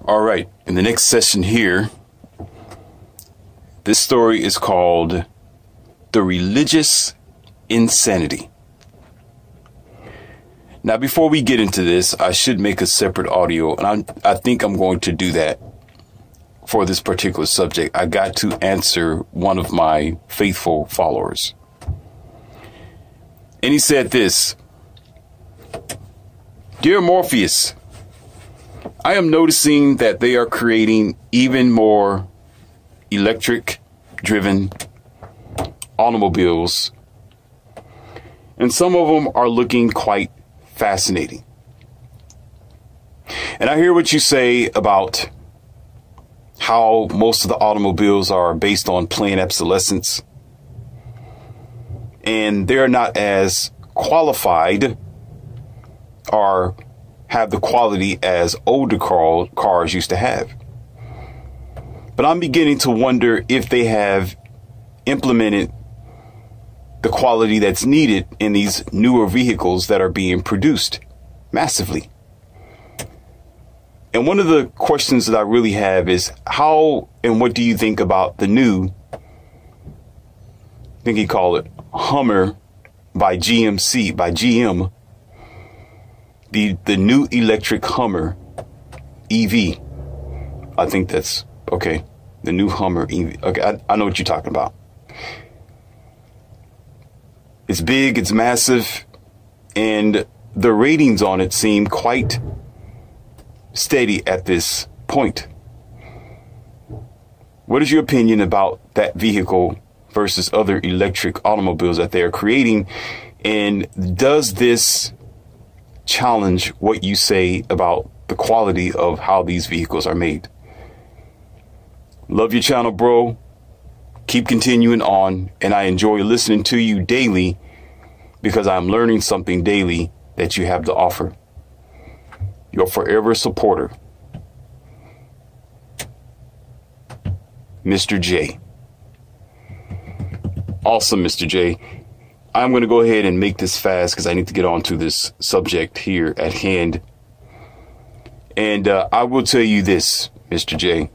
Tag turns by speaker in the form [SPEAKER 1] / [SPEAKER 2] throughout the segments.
[SPEAKER 1] All right, in the next session here, this story is called The Religious Insanity. Now, before we get into this, I should make a separate audio, and I think I'm going to do that for this particular subject. I got to answer one of my faithful followers. And he said this: Dear Morpheus, I am noticing that they are creating even more electric-driven automobiles, and some of them are looking quite fascinating. And I hear what you say about how most of the automobiles are based on planned obsolescence, and they're not as qualified or have the quality as older cars used to have. But I'm beginning to wonder if they have implemented the quality that's needed in these newer vehicles that are being produced massively. And one of the questions that I really have is how and what do you think about the new, I think he called it Hummer by GM, the new electric Hummer EV. I think that's okay. The new Hummer EV. Okay, I know what you're talking about. It's big, it's massive, and the ratings on it seem quite steady at this point. What is your opinion about that vehicle versus other electric automobiles that they are creating? And does this challenge what you say about the quality of how these vehicles are made? Love your channel, bro. Keep continuing on, and I enjoy listening to you daily because I'm learning something daily that you have to offer. Your forever supporter, Mr. J. Awesome, Mr. J. I'm going to go ahead and make this fast because I need to get on to this subject here at hand. And I will tell you this, Mr. J.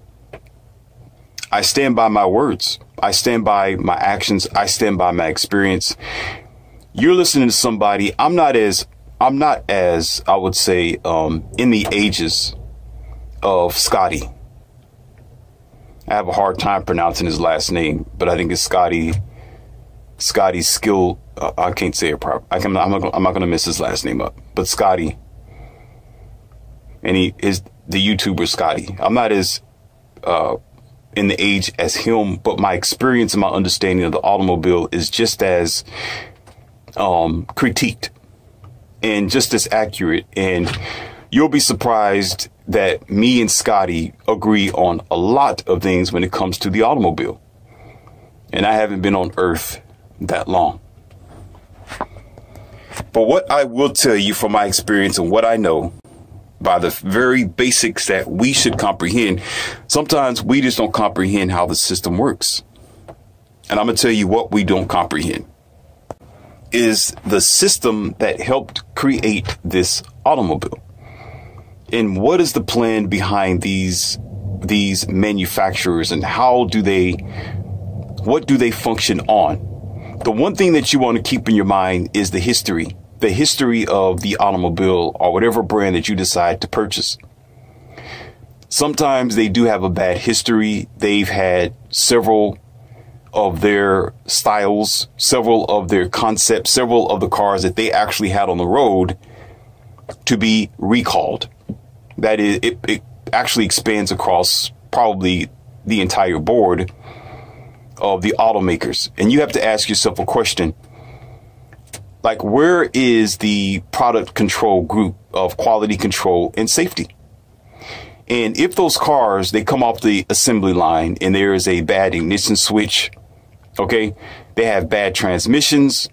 [SPEAKER 1] I stand by my words. I stand by my actions. I stand by my experience. You're listening to somebody. I'm not as I would say in the ages of Scotty. I have a hard time pronouncing his last name, but I think it's Scotty Skill. I can't say it properly. I'm not going to mess his last name up, but Scotty. And he is the YouTuber Scotty. I'm not as in the age as him, but my experience and my understanding of the automobile is just as critiqued and just as accurate. And you'll be surprised that me and Scotty agree on a lot of things when it comes to the automobile. And I haven't been on Earth that long. But what I will tell you from my experience and what I know by the very basics that we should comprehend, sometimes we just don't comprehend how the system works. And I'm going to tell you what we don't comprehend is the system that helped create this automobile. And what is the plan behind these manufacturers, and what do they function on? The one thing that you want to keep in your mind is the history of the automobile or whatever brand that you decide to purchase. Sometimes they do have a bad history. They've had several of their styles, several of their concepts, several of the cars that they actually had on the road to be recalled. That is, it actually expands across probably the entire board of the automakers. And you have to ask yourself a question. Like, where is the product control group of quality control and safety? And if those cars, they come off the assembly line and there is a bad ignition switch, okay, they have bad transmissions.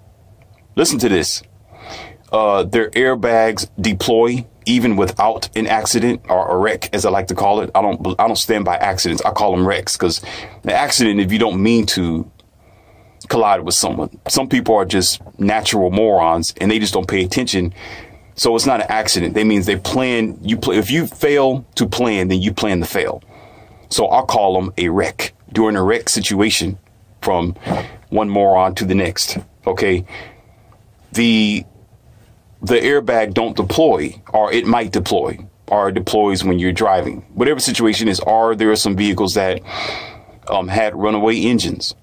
[SPEAKER 1] Listen to this. Their airbags deploy even without an accident or a wreck, as I like to call it. I don't stand by accidents. I call them wrecks, because the accident, if you don't mean to collide with someone, some people are just natural morons and they just don't pay attention So it's not an accident. That means they plan. If you fail to plan, then you plan to fail. So I'll call them a wreck. During a wreck situation, from one moron to the next. Okay. The airbag don't deploy, or it might deploy, or it deploys when you're driving. Whatever situation is, or there are some vehicles that had runaway engines.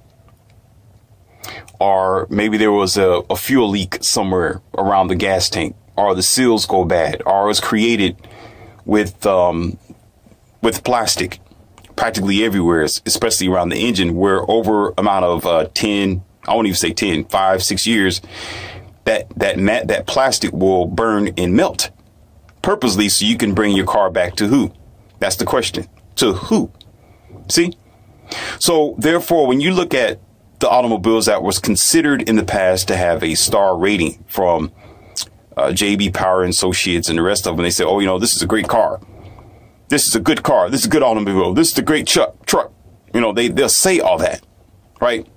[SPEAKER 1] Or maybe there was a fuel leak somewhere around the gas tank, or the seals go bad, or it's created with plastic practically everywhere, especially around the engine, where over amount of 10, I won't even say 10, 5, 6 years, that plastic will burn and melt purposely so you can bring your car back to who? That's the question. To who? See? So therefore, when you look at the automobiles that was considered in the past to have a star rating from JB Power and Associates and the rest of them, they say, oh, you know, this is a great car. This is a good car. This is a good automobile. This is a great truck. You know, they'll say all that, right?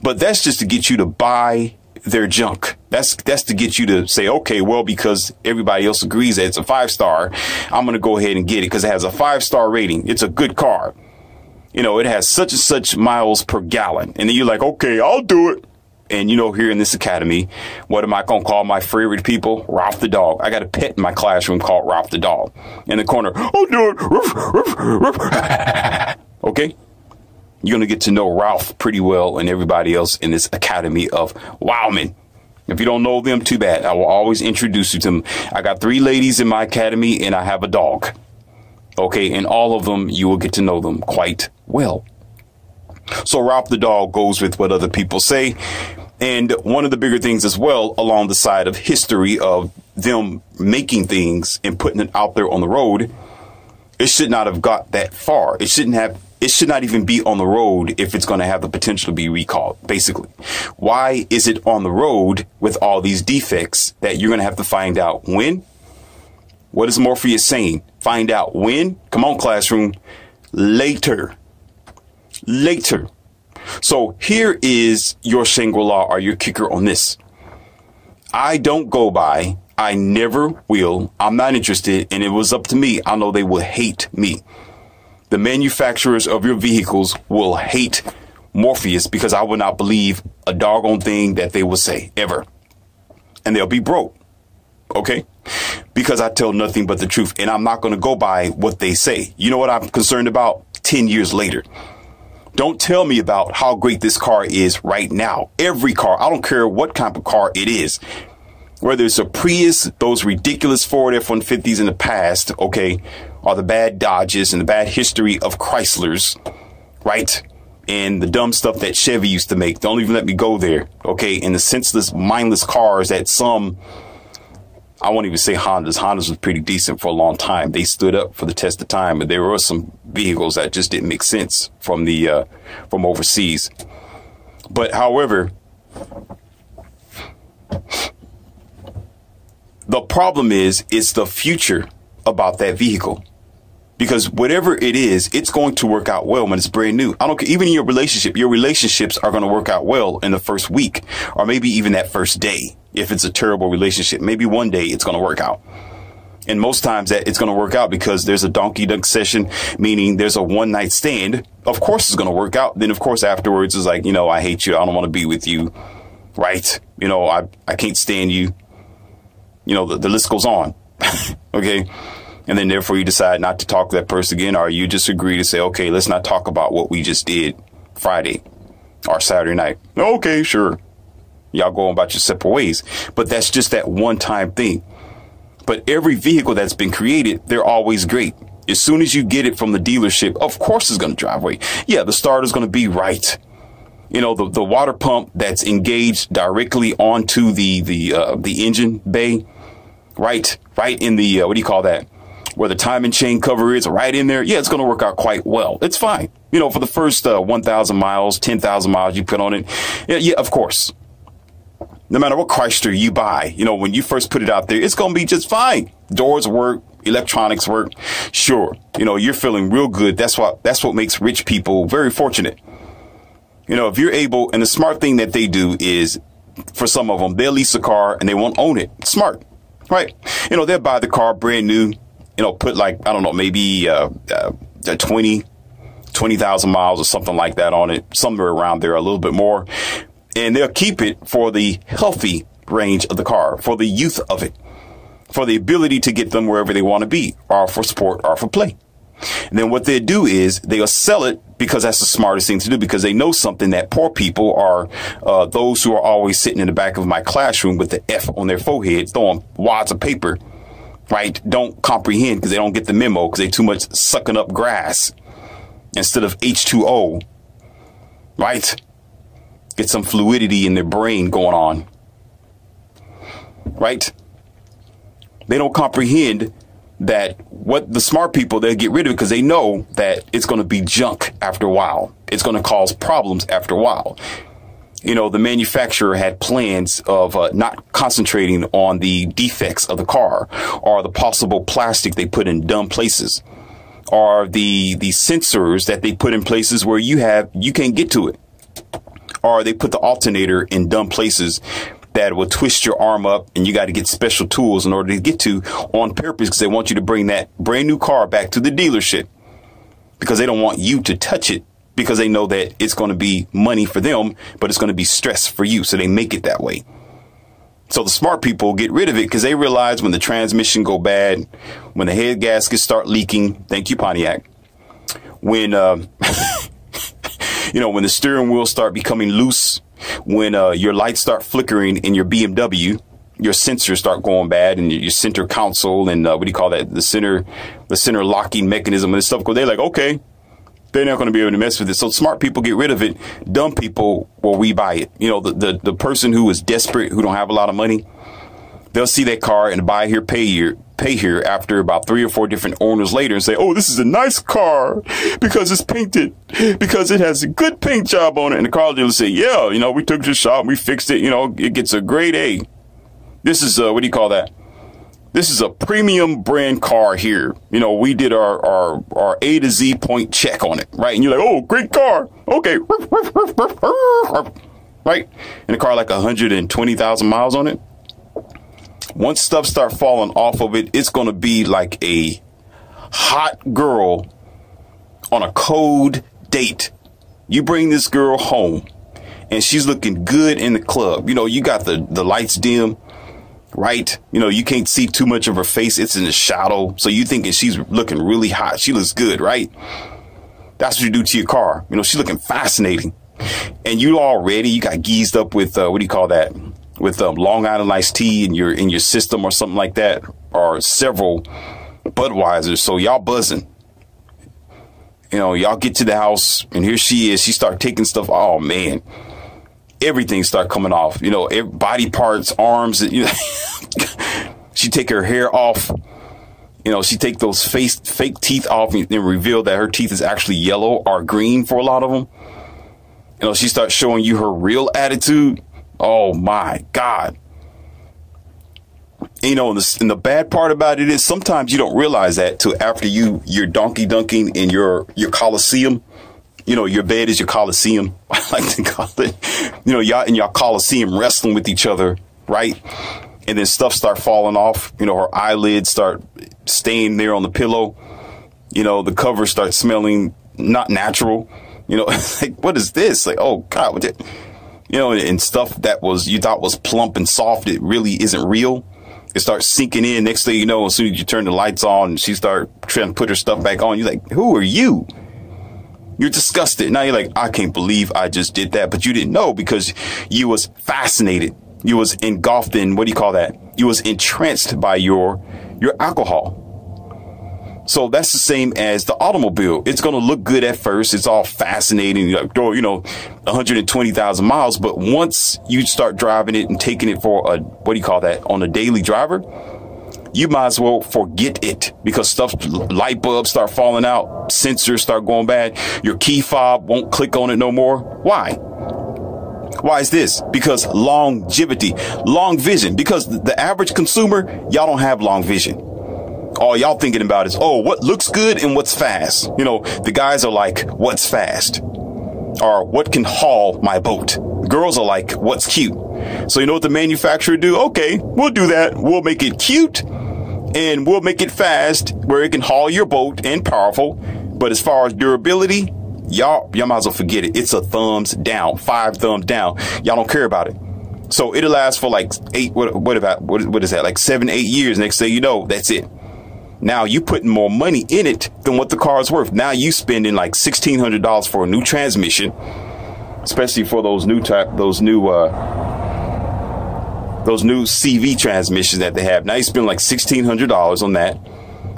[SPEAKER 1] But that's just to get you to buy their junk. That's to get you to say, okay, well, because everybody else agrees that it's a 5-star, I'm going to go ahead and get it because it has a 5-star rating. It's a good car. You know, it has such and such miles per gallon. And then you're like, okay, I'll do it. And, you know, here in this academy, what am I going to call my favorite people? Ralph the dog. I got a pet in my classroom called Ralph the dog. In the corner, I'll do it. Ruff, ruff, ruff. Okay? You're going to get to know Ralph pretty well and everybody else in this academy of wowmen. If you don't know them, too bad. I will always introduce you to them. I got 3 ladies in my academy and I have a dog. Okay, and all of them, you will get to know them quite well. So Ralph the dog goes with what other people say. And one of the bigger things as well, along the side of history of them making things and putting it out there on the road, it should not have got that far. It should not even be on the road if it's going to have the potential to be recalled, basically. Why is it on the road with all these defects that you're going to have to find out when? What is Morpheus saying? Find out when? Come on, classroom. Later. Later. So here is your Shangri-La or your kicker on this. I don't go by. I never will. I'm not interested. And it was up to me. I know they will hate me. The manufacturers of your vehicles will hate Morpheus because I will not believe a doggone thing that they will say ever. And they'll be broke. OK, because I tell nothing but the truth and I'm not going to go by what they say. You know what I'm concerned about 10 years later? Don't tell me about how great this car is right now. Every car, I don't care what kind of car it is, whether it's a Prius, those ridiculous Ford F-150s in the past, OK, or the bad Dodges and the bad history of Chryslers. Right. And the dumb stuff that Chevy used to make. Don't even let me go there. OK, and the senseless, mindless cars that some, I won't even say Hondas. Hondas was pretty decent for a long time. They stood up for the test of time, but there were some vehicles that just didn't make sense from overseas. But however, the problem is it's the future about that vehicle. Because whatever it is, it's going to work out well when it's brand new. I don't care. Even in your relationships are going to work out well in the first week or maybe even that first day. If it's a terrible relationship, maybe one day it's going to work out. And most times that it's going to work out because there's a donkey dunk session, meaning there's a one night stand. Of course, it's going to work out. Then, of course, afterwards it's like, you know, I hate you. I don't want to be with you. Right. You know, I can't stand you. You know, the list goes on. OK. And then therefore you decide not to talk to that person again, or you just agree to say, OK, let's not talk about what we just did Friday or Saturday night. OK, sure. Y'all go about your separate ways. But that's just that one time thing. But every vehicle that's been created, they're always great. As soon as you get it from the dealership, of course it's going to drive away. Yeah, the starter's going to be right. You know, the water pump that's engaged directly onto the engine bay. Right in the what do you call that? Where the timing chain cover is right in there. Yeah, it's going to work out quite well. It's fine. You know, for the first 1,000 miles, 10,000 miles you put on it. Yeah, of course. No matter what Chrysler you buy, you know, when you first put it out there, it's going to be just fine. Doors work. Electronics work. Sure. You know, you're feeling real good. That's what makes rich people very fortunate. You know, if you're able, and the smart thing that they do is for some of them, they'll lease a car and they won't own it. Smart. right? You know, they'll buy the car brand new, you know, put like, I don't know, maybe 20,000 miles or something like that on it, somewhere around there, a little bit more. And they'll keep it for the healthy range of the car, for the youth of it, for the ability to get them wherever they want to be, or for sport or for play. And then what they do is they'll sell it because that's the smartest thing to do, because they know something that poor people are, those who are always sitting in the back of my classroom with the F on their forehead, throwing wads of paper, right, don't comprehend because they don't get the memo because they too much sucking up grass instead of H2O, right? Get some fluidity in their brain going on, right? They don't comprehend that what the smart people, they'll get rid of it because they know that it's going to be junk after a while. It's going to cause problems after a while. You know, the manufacturer had plans of not concentrating on the defects of the car, or the possible plastic they put in dumb places, or the sensors that they put in places where you can't get to it. Or they put the alternator in dumb places that will twist your arm up, and you got to get special tools in order to get to, on purpose, because they want you to bring that brand new car back to the dealership because they don't want you to touch it, because they know that it's going to be money for them, but it's going to be stress for you. So they make it that way. So the smart people get rid of it because they realize when the transmission go bad, when the head gaskets start leaking, thank you, Pontiac, when, you know, when the steering wheel start becoming loose, when your lights start flickering in your BMW, your sensors start going bad, and your center console and what do you call that? The center locking mechanism and stuff. They're like, okay, they're not going to be able to mess with it. So smart people get rid of it. Dumb people, well, we buy it. You know, the person who is desperate, who don't have a lot of money, they'll see that car and buy here, pay here after about 3 or 4 different owners later and say, oh, this is a nice car because it's painted, because it has a good paint job on it. And the car dealer will say, yeah, you know, we took it to the shop, we fixed it, you know, it gets a grade A. This is what do you call that? This is a premium brand car here. You know, we did our A to Z point check on it, right? And you're like, oh, great car. Okay. Right? And the car like 120,000 miles on it. Once stuff start falling off of it, it's going to be like a hot girl on a cold date. You bring this girl home and she's looking good in the club. You know, you got the lights dim, right? You know, you can't see too much of her face. It's in the shadow. So you thinking she's looking really hot. She looks good, right? That's what you do to your car. You know, she's looking fascinating. And you got geezed up with, what do you call that? With Long Island iced tea in your system or something like that, or several Budweisers. So y'all buzzing. You know, y'all get to the house and here she is. She start taking stuff. Oh man, everything start coming off. You know, body parts, arms. You know, she take her hair off. You know, she take those fake teeth off and reveal that her teeth is actually yellow or green for a lot of them. You know, she starts showing you her real attitude. Oh my God. You know, and the bad part about it is sometimes you don't realize that till after you're donkey dunking in your Coliseum. You know, your bed is your Coliseum. I like to call it. You know, y'all in your Coliseum wrestling with each other, right? And then stuff start falling off. You know, her eyelids start staying there on the pillow. You know, the cover starts smelling not natural. You know, like, what is this? Like, oh God, what you know, and stuff that you thought was plump and soft, it really isn't real. It starts sinking in. Next thing you know, as soon as you turn the lights on and she start trying to put her stuff back on, you're like, who are you? You're disgusted. Now you're like, I can't believe I just did that. But you didn't know because you was fascinated. You was engulfed in, what do you call that? You was entranced by your alcohol. So that's the same as the automobile. It's going to look good at first. It's all fascinating, like, you know, 120,000 miles. But once you start driving it and taking it for what do you call that, on a daily driver, you might as well forget it because light bulbs start falling out. Sensors start going bad. Your key fob won't click on it no more. Why? Why is this? Because longevity, long vision, because the average consumer, y'all don't have long vision. All y'all thinking about is, oh, what looks good and what's fast. You know, the guys are like, what's fast? Or what can haul my boat? The girls are like, what's cute? So you know what the manufacturer do? Okay, we'll do that. We'll make it cute and we'll make it fast where it can haul your boat and powerful. But as far as durability, y'all might as well forget it. It's a thumbs down, 5 thumbs down. Y'all don't care about it. So it'll last for like 8, what is that? Like 7, 8 years. Next thing you know, that's it. Now you putting more money in it than what the car is worth. Now you spending like $1,600 for a new transmission, especially for those new CV transmissions that they have. Now you spend like $1,600 on that.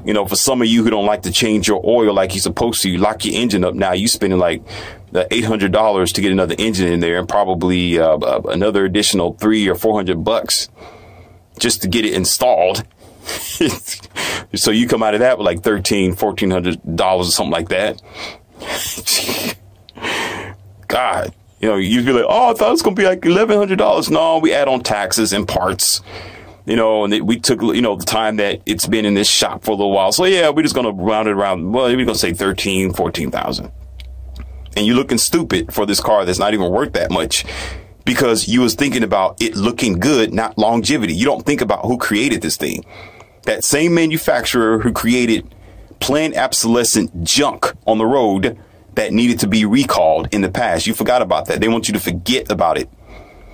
[SPEAKER 1] You know, for some of you who don't like to change your oil like you're supposed to, you lock your engine up. Now you spending like the $800 to get another engine in there, and probably another additional $300 or $400 just to get it installed. So you come out of that with like $1,300, $1,400 or something like that. God, you know, you'd be like, oh, I thought it was going to be like $1,100. No, we add on taxes and parts, you know, and we took, you know, the time that it's been in this shop for a little while. So yeah, we're just going to round it around. Well, we're going to say 13, 14,000. And you're looking stupid for this car that's not even worth that much, because you was thinking about it looking good, not longevity. You don't think about who created this thing. That same manufacturer who created planned obsolescent junk on the road that needed to be recalled in the past. You forgot about that. They want you to forget about it.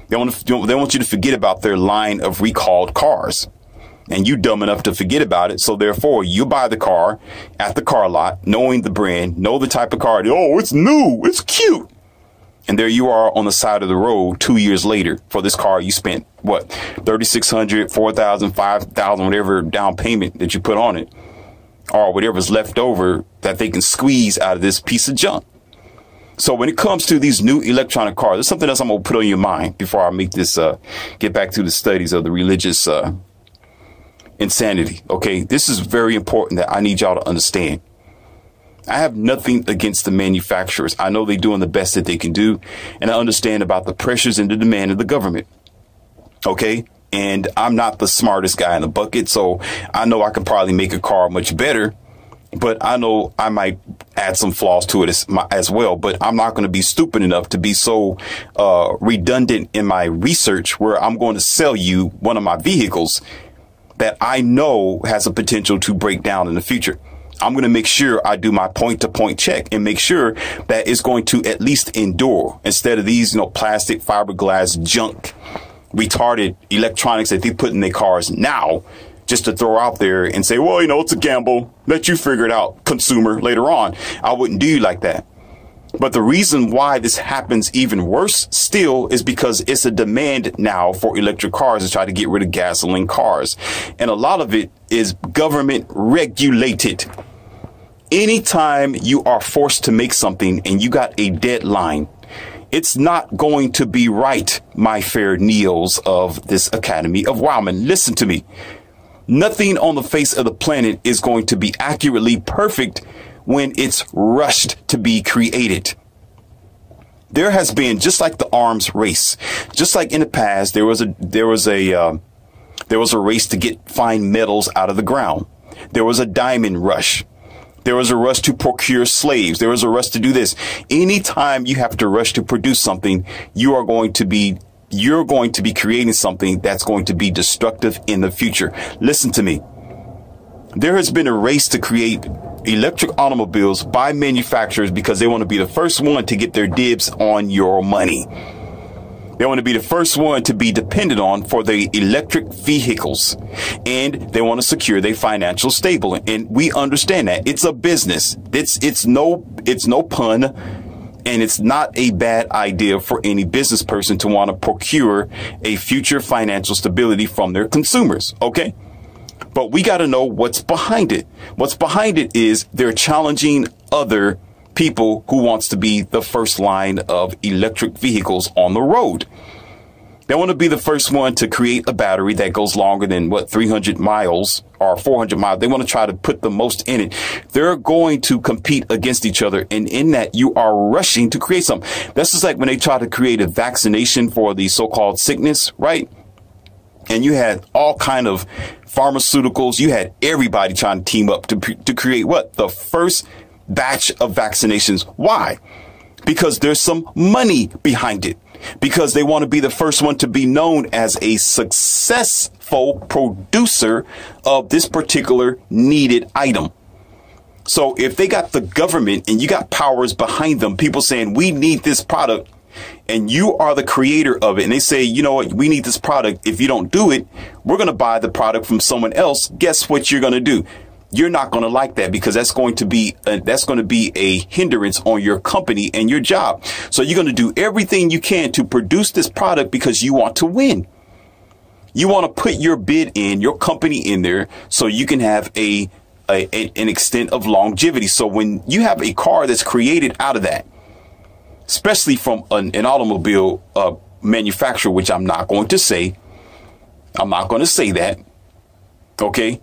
[SPEAKER 1] They want you to forget about their line of recalled cars. And you dumb enough to forget about it. So therefore, you buy the car at the car lot, knowing the brand, know the type of car. Oh, it's new. It's cute. And there you are on the side of the road 2 years later for this car. You spent what, $3,600, $4,000, $5,000, whatever down payment that you put on it, or whatever's left over that they can squeeze out of this piece of junk. So when it comes to these new electronic cars, there's something else I'm going to put on your mind before I make this, get back to the studies of the religious insanity. OK, this is very important that I need y'all to understand. I have nothing against the manufacturers. I know they're doing the best that they can do. And I understand about the pressures and the demand of the government. OK, and I'm not the smartest guy in the bucket, so I know I can probably make a car much better. But I know I might add some flaws to it as well. But I'm not going to be stupid enough to be so redundant in my research where I'm going to sell you one of my vehicles that I know has a potential to break down in the future. I'm going to make sure I do my point-to-point check and make sure that it's going to at least endure, instead of these, you know, plastic, fiberglass, junk, retarded electronics that they put in their cars now just to throw out there and say, well, you know, it's a gamble. Let you figure it out, consumer, later on. I wouldn't do you like that. But the reason why this happens even worse still is because it's a demand now for electric cars to try to get rid of gasoline cars. And a lot of it is government regulated. Anytime you are forced to make something and you got a deadline, it's not going to be right, my fair Neos of this Academy of Wildman. Listen to me. Nothing on the face of the planet is going to be accurately perfect when it's rushed to be created. There has been, just like the arms race, just like in the past, there was a race to find metals out of the ground. There was a diamond rush. There was a rush to procure slaves. There was a rush to do this. Anytime you have to rush to produce something, you're going to be creating something that's going to be destructive in the future. Listen to me. There has been a race to create electric automobiles by manufacturers because they want to be the first one to get their dibs on your money. They want to be the first one to be dependent on for the electric vehicles, and they want to secure their financial stable. And we understand that it's a business. It's no pun, and it's not a bad idea for any business person to want to procure a future financial stability from their consumers. OK, but we got to know what's behind it. What's behind it is they're challenging other people who wants to be the first line of electric vehicles on the road. They want to be the first one to create a battery that goes longer than 300 miles or 400 miles. They want to try to put the most in it. They're going to compete against each other. And in that, you are rushing to create something. That's just like when they try to create a vaccination for the so-called sickness, right? And you had all kind of pharmaceuticals. You had everybody trying to team up to create what? The first batch of vaccinations. Why? Because there's some money behind it. because they want to be the first one to be known as a successful producer of this particular needed item. So if they got the government and you got powers behind them, people saying we need this product, and you are the creator of it, and they say, you know what, we need this product. If you don't do it, we're going to buy the product from someone else. Guess what you're going to do? You're not going to like that, because that's going to be a hindrance on your company and your job. So you're going to do everything you can to produce this product because you want to win. You want to put your bid in, your company in there, so you can have an extent of longevity. So when you have a car that's created out of that, especially from an automobile manufacturer, which I'm not going to say that. OK,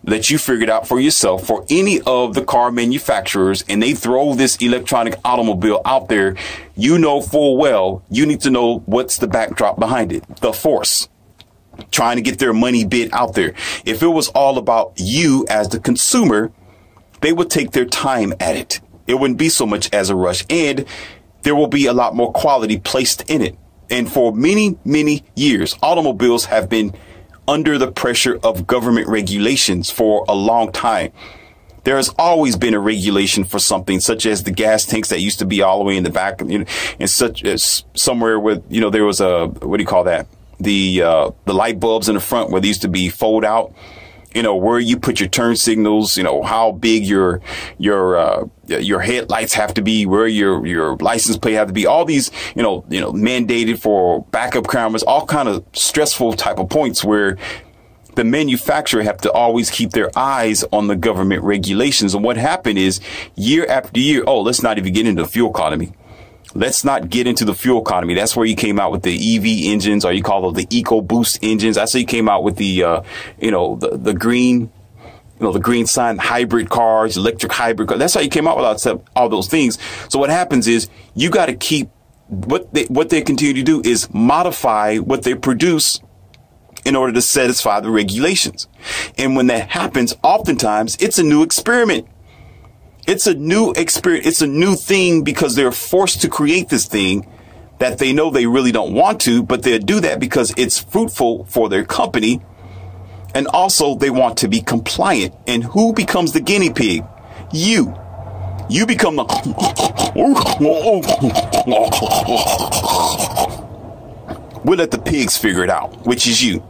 [SPEAKER 1] let you figure it out for yourself. For any of the car manufacturers, and they throw this electronic automobile out there, you know full well you need to know what's the backdrop behind it. The force trying to get their money bid out there. If it was all about you as the consumer, they would take their time at it. It wouldn't be so much as a rush, and there will be a lot more quality placed in it. And for many, many years, automobiles have been under the pressure of government regulations for a long time. There has always been a regulation for something, such as the gas tanks that used to be all the way in the back, you know, and such as somewhere where, you know, there was what do you call that? The light bulbs in the front where they used to be fold out. You know, where you put your turn signals, you know, how big your headlights have to be, where your license plate have to be, all these, you know, mandated for backup cameras, all kind of stressful type of points where the manufacturer have to always keep their eyes on the government regulations. And what happened is year after year, let's not even get into the fuel economy. Let's not get into the fuel economy. That's where you came out with the EV engines, or you call them the EcoBoost engines. That's how you came out with the green, the green sign hybrid cars, electric hybrid cars. That's how you came out with all those things. So what happens is you got to keep what they continue to do is modify what they produce in order to satisfy the regulations. And when that happens, oftentimes it's a new experiment. It's a new experience. It's a new thing because they're forced to create this thing that they know they really don't want to, but they'll do that because it's fruitful for their company. And also they want to be compliant. And who becomes the guinea pig? You. You become the... We'll let the pigs figure it out, which is you.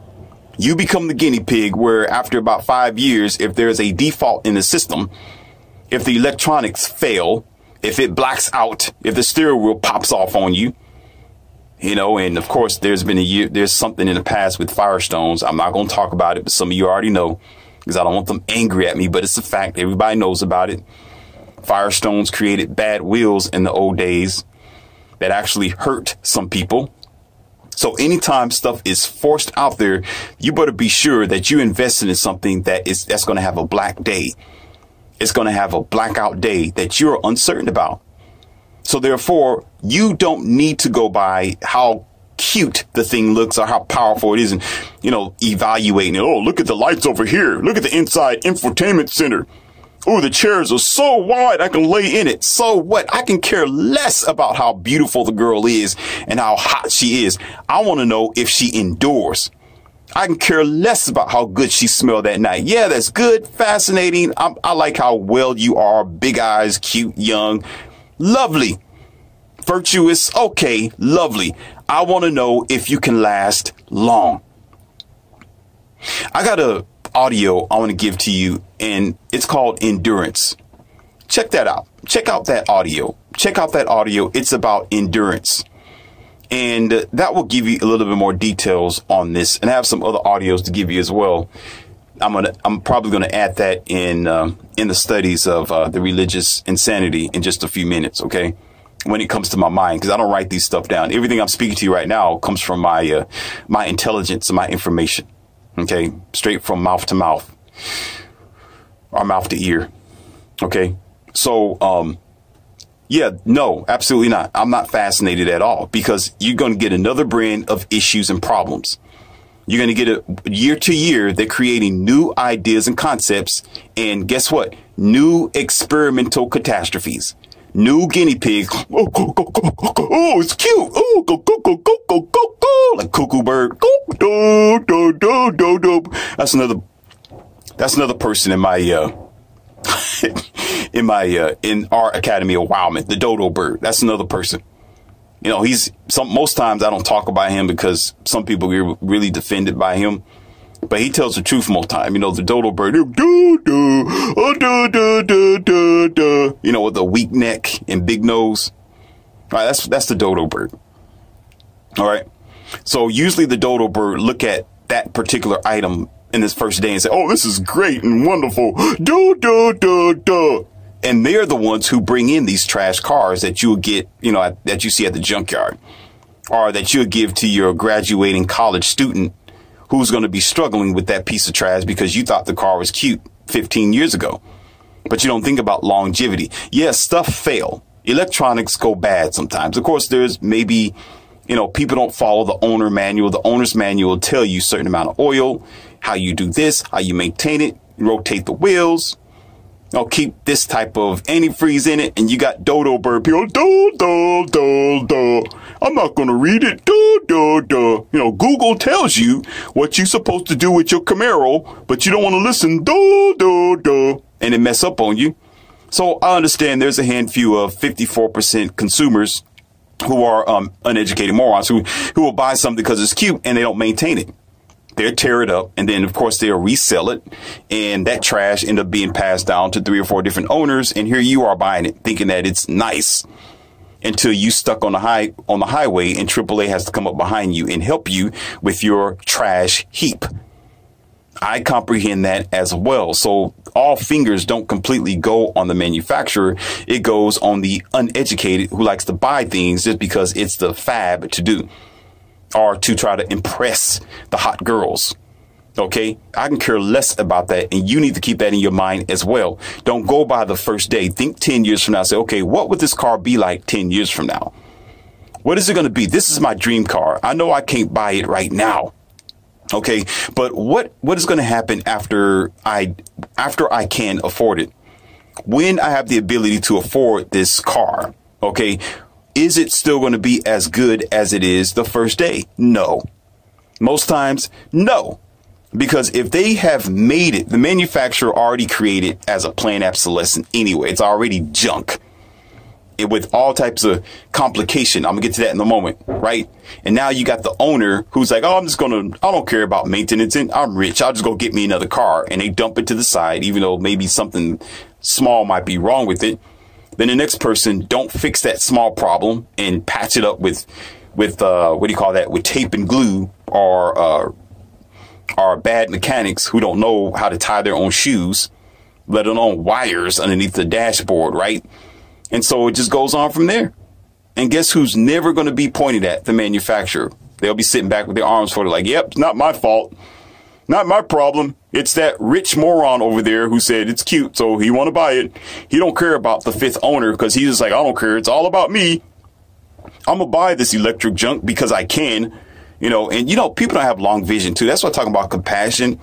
[SPEAKER 1] You become the guinea pig, where after about 5 years, if there's a default in the system, if the electronics fail, if it blacks out, if the steering wheel pops off on you, and of course there's something in the past with Firestones. I'm not going to talk about it, but some of you already know because I don't want them angry at me, but it's a fact. Everybody knows about it. Firestones created bad wheels in the old days that actually hurt some people. So anytime stuff is forced out there, you better be sure that you invested in something that's going to have a black day. It's going to have a blackout day that you're uncertain about. So therefore, you don't need to go by how cute the thing looks or how powerful it is and, evaluating it. Oh, look at the lights over here. Look at the inside infotainment center. Oh, the chairs are so wide I can lay in it. So what? I can care less about how beautiful the girl is and how hot she is. I want to know if she endures. I can care less about how good she smelled that night. Yeah, that's good. Fascinating. I like how well you are. Big eyes, cute, young, lovely, virtuous. Okay, lovely. I want to know if you can last long. I got a audio I want to give to you, and it's called Endurance. Check that out. Check out that audio. Check out that audio. It's about endurance. And that will give you a little bit more details on this, and I have some other audios to give you as well. I'm probably gonna add that in the studies of the religious insanity in just a few minutes. Okay, when it comes to my mind, because I don't write these stuff down. Everything I'm speaking to you right now comes from my intelligence and my information. Okay, straight from mouth to mouth, or mouth to ear. Okay, so yeah, no, absolutely not. I'm not fascinated at all, because you're going to get another brand of issues and problems. You're going to get year to year, they're creating new ideas and concepts. And guess what? New experimental catastrophes, new guinea pig. Oh, go, go, go, go, go. Oh, it's cute. Oh, go, go, go, go, go, go, go. Like cuckoo bird. Go, do, do, do, do, do. That's another person in my, in our Academy of Wildman, the dodo bird. That's another person. You know, most times I don't talk about him because some people get really defended by him. But he tells the truth most time. You know, the dodo bird, do, do, oh, do, do, do, do, do. You know, with a weak neck and big nose. All right, that's the dodo bird. All right. So usually the dodo bird look at that particular item in this first day and say, oh, this is great and wonderful. Do, do, do, do. And they're the ones who bring in these trash cars that you'll get, you know, that you see at the junkyard, or that you'll give to your graduating college student who's going to be struggling with that piece of trash because you thought the car was cute 15 years ago. But you don't think about longevity. Yes, stuff fail. Electronics go bad sometimes. Of course, there's maybe, you know, people don't follow the owner manual. The owner's manual will tell you a certain amount of oil, how you do this, how you maintain it, rotate the wheels. You know, keep this type of antifreeze in it, and you got dodo bird people. Do, do, do, do. I'm not going to read it. Do, do, do. You know, Google tells you what you're supposed to do with your Camaro, but you don't want to listen. Do, do, do. And it mess up on you. So I understand there's a handful of 54% consumers who are uneducated morons who will buy something because it's cute and they don't maintain it. They'll tear it up, and then, of course, they'll resell it, and that trash end up being passed down to 3 or 4 different owners, and here you are buying it, thinking that it's nice, until you stuck on the highway, and AAA has to come up behind you and help you with your trash heap. I comprehend that as well. So all fingers don't completely go on the manufacturer. It goes on the uneducated who likes to buy things just because it's the fab to do, or to try to impress the hot girls. OK, I can care less about that. And you need to keep that in your mind as well. Don't go by the first day. Think 10 years from now. Say, OK, what would this car be like 10 years from now? What is it going to be? This is my dream car. I know I can't buy it right now. OK, but what is going to happen after I can afford it? When I have the ability to afford this car? OK, is it still going to be as good as it is the first day? No. Most times, no. Because if they have made it, the manufacturer already created as a planned obsolescence anyway. It's already junk. With all types of complication. I'm going to get to that in a moment, right? And now you got the owner who's like, oh, I don't care about maintenance, and I'm rich. I'll just go get me another car. And they dump it to the side, even though maybe something small might be wrong with it. Then the next person don't fix that small problem and patch it up with what do you call that? With tape and glue, or bad mechanics who don't know how to tie their own shoes, let alone wires underneath the dashboard, right? And so it just goes on from there. And guess who's never going to be pointed at? The manufacturer. They'll be sitting back with their arms folded like, yep, it's not my fault. Not my problem. It's that rich moron over there who said it's cute, so he want to buy it. He don't care about the 5th owner because he's just like, I don't care. It's all about me. I'm going to buy this electric junk because I can, you know, and, you know, people don't have long vision, too. That's why I'm talking about compassion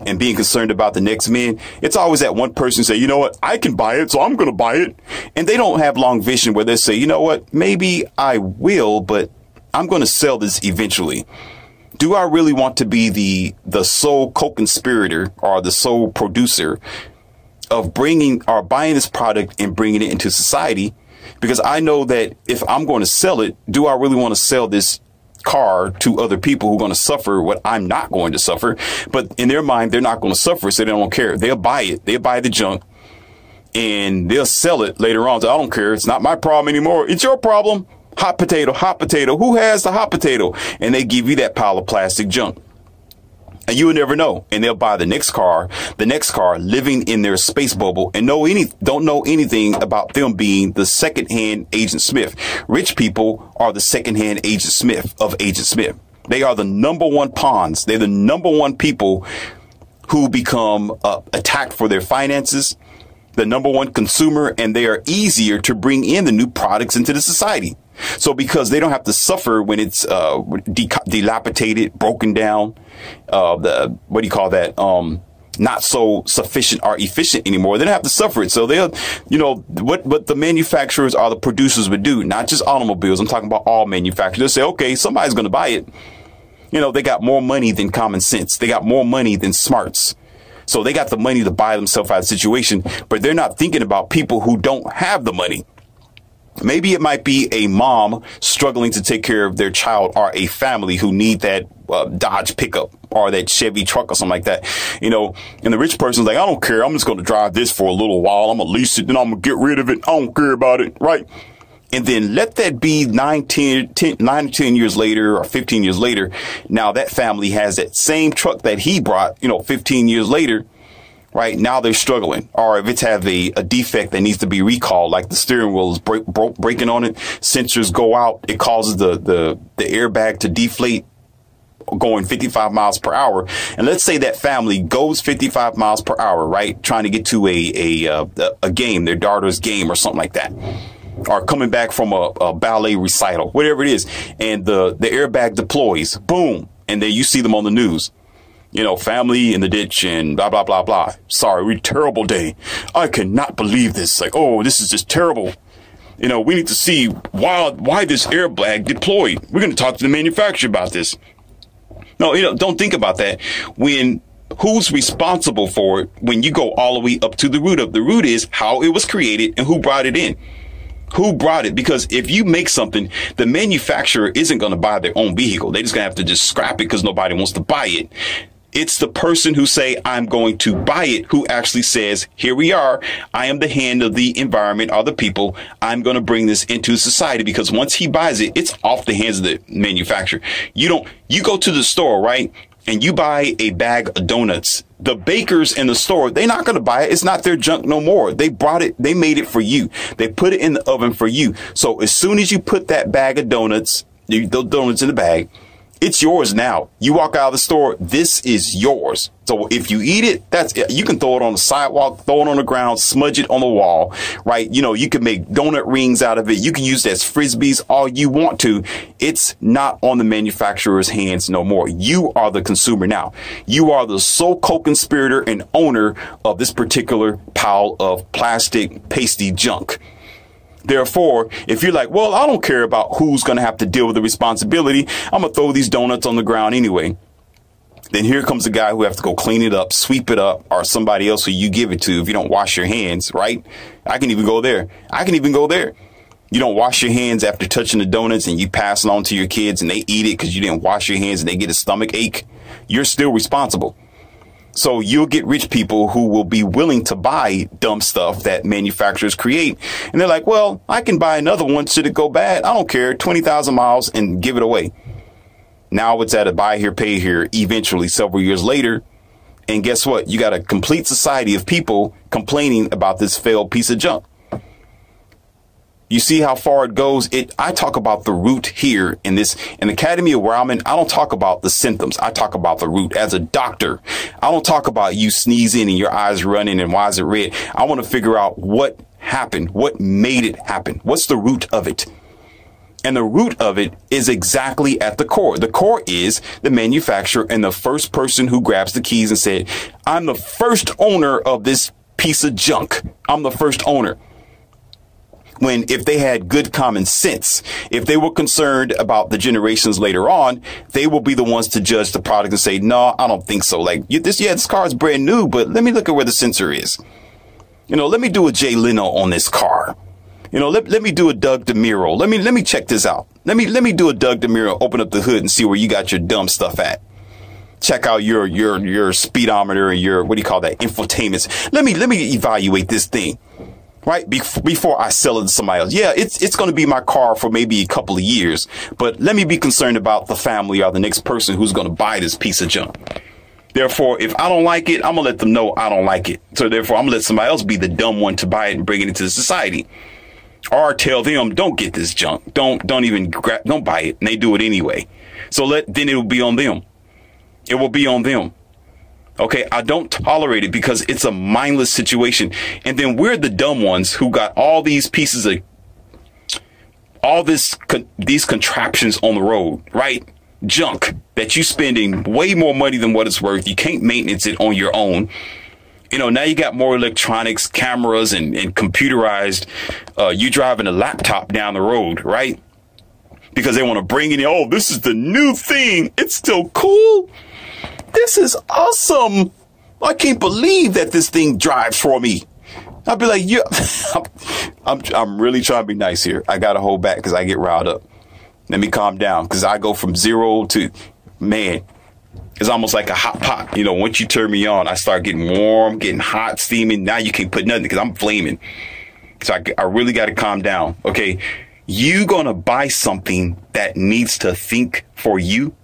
[SPEAKER 1] and being concerned about the next man. It's always that one person say, you know what, I can buy it, so I'm going to buy it. And they don't have long vision where they say, you know what, maybe I will, but I'm going to sell this eventually. Do I really want to be the sole co-conspirator or the sole producer of buying this product and bringing it into society? Because I know that if I'm going to sell it, do I really want to sell this car to other people who are going to suffer what I'm not going to suffer? But in their mind, they're not going to suffer, so they don't care. They'll buy it. They'll buy the junk and they'll sell it later on. So I don't care. It's not my problem anymore. It's your problem. Hot potato, hot potato. Who has the hot potato? And they give you that pile of plastic junk. And you will never know. And they'll buy the next car, living in their space bubble and don't know anything about them being the secondhand Agent Smith. Rich people are the secondhand Agent Smith of Agent Smith. They are the number one pawns. They're the number one people who become attacked for their finances, the number one consumer, and they are easier to bring in the new products into the society. So because they don't have to suffer when it's dilapidated, broken down, what do you call that? not so sufficient or efficient anymore. They don't have to suffer it. So they'll, you know, what the manufacturers or the producers would do, not just automobiles. I'm talking about all manufacturers. They'll say, okay, somebody's going to buy it. You know, they got more money than common sense. They got more money than smarts. So they got the money to buy themselves out of the situation, but they're not thinking about people who don't have the money. Maybe it might be a mom struggling to take care of their child, or a family who need that Dodge pickup or that Chevy truck or something like that. You know, and the rich person's like, I don't care. I'm just going to drive this for a little while. I'm going to lease it. Then I'm going to get rid of it. I don't care about it. Right. And then let that be 9 to 10 years later or 15 years later. Now that family has that same truck that he brought, you know, 15 years later. Right now they're struggling. Or if it's have a defect that needs to be recalled, like the steering wheel is breaking on it, sensors go out. It causes the airbag to deflate going 55 miles per hour. And let's say that family goes 55 miles per hour, right? Trying to get to a game, their daughter's game or something like that. Or coming back from a ballet recital, whatever it is. And the airbag deploys, boom. And then you see them on the news. You know, family in the ditch and blah, blah, blah, blah. Sorry, terrible day. I cannot believe this. Like, oh, this is just terrible. You know, we need to see why this airbag deployed. We're going to talk to the manufacturer about this. No, you know, don't think about that. Who's responsible for it when you go all the way up to the root of the root is how it was created and who brought it in. Who brought it? Because if you make something, the manufacturer isn't going to buy their own vehicle. They're just going to have to just scrap it because nobody wants to buy it. It's the person who say, I'm going to buy it, who actually says, here we are. I am the hand of the environment or the people. I'm going to bring this into society, because once he buys it, it's off the hands of the manufacturer. You go to the store, right? And you buy a bag of donuts. The bakers in the store, they're not going to buy it. It's not their junk no more. They brought it. They made it for you. They put it in the oven for you. So as soon as you put that bag of donuts, those donuts in the bag, it's yours now. You walk out of the store, this is yours. So if you eat it, you can throw it on the sidewalk, throw it on the ground, smudge it on the wall, right? You know, you can make donut rings out of it. You can use it as frisbees, all you want to. It's not on the manufacturer's hands no more. You are the consumer now. You are the sole co-conspirator and owner of this particular pile of plastic pasty junk. Therefore, if you're like, well, I don't care about who's going to have to deal with the responsibility, I'm going to throw these donuts on the ground anyway. Then here comes the guy who has to go clean it up, sweep it up, or somebody else who you give it to if you don't wash your hands, right? I can even go there. You don't wash your hands after touching the donuts and you pass it on to your kids and they eat it because you didn't wash your hands and they get a stomach ache. You're still responsible. So you'll get rich people who will be willing to buy dumb stuff that manufacturers create. And they're like, well, I can buy another one. Should it go bad? I don't care. 20,000 miles and give it away. Now it's at a buy here, pay here, eventually several years later. And guess what? You got a complete society of people complaining about this failed piece of junk. You see how far it goes? I talk about the root here in Academy of Wildman. I don't talk about the symptoms. I talk about the root. As a doctor, I don't talk about you sneezing and your eyes running and why is it red? I want to figure out what happened, what made it happen. What's the root of it? And the root of it is exactly at the core. The core is the manufacturer and the first person who grabs the keys and said, I'm the first owner of this piece of junk. I'm the first owner. When if they had good common sense, if they were concerned about the generations later on, they will be the ones to judge the product and say, no, I don't think so. Like this car is brand new, but let me look at where the sensor is. You know, let me do a Jay Leno on this car. You know, let me do a Doug DeMuro. Let me check this out. Let me do a Doug DeMuro, open up the hood and see where you got your dumb stuff at. Check out your speedometer and your, what do you call that? Infotainments. Let me evaluate this thing. Right before I sell it to somebody else. Yeah, it's going to be my car for maybe a couple of years, but let me be concerned about the family or the next person who's going to buy this piece of junk. Therefore, if I don't like it, I'm going to let them know I don't like it. So therefore, I'm going to let somebody else be the dumb one to buy it and bring it into society. Or tell them, don't get this junk. Don't buy it. And they do it anyway. So then it will be on them. It will be on them. Okay, I don't tolerate it because it's a mindless situation. And then we're the dumb ones who got all these pieces of these contraptions on the road, right? junk that you spending way more money than what it's worth. You can't maintenance it on your own. You know, now you got more electronics, cameras, and computerized. You driving a laptop down the road, right? Because they want to bring in, oh, this is the new thing. It's still cool. This is awesome. I can't believe that this thing drives for me. I'll be like, yeah, I'm really trying to be nice here. I got to hold back because I get riled up. Let me calm down because I go from 0 to, man, it's almost like a hot pot. You know, once you turn me on, I start getting warm, getting hot, steaming. Now you can't put nothing because I'm flaming. So I really got to calm down. Okay. You going to buy something that needs to think for you.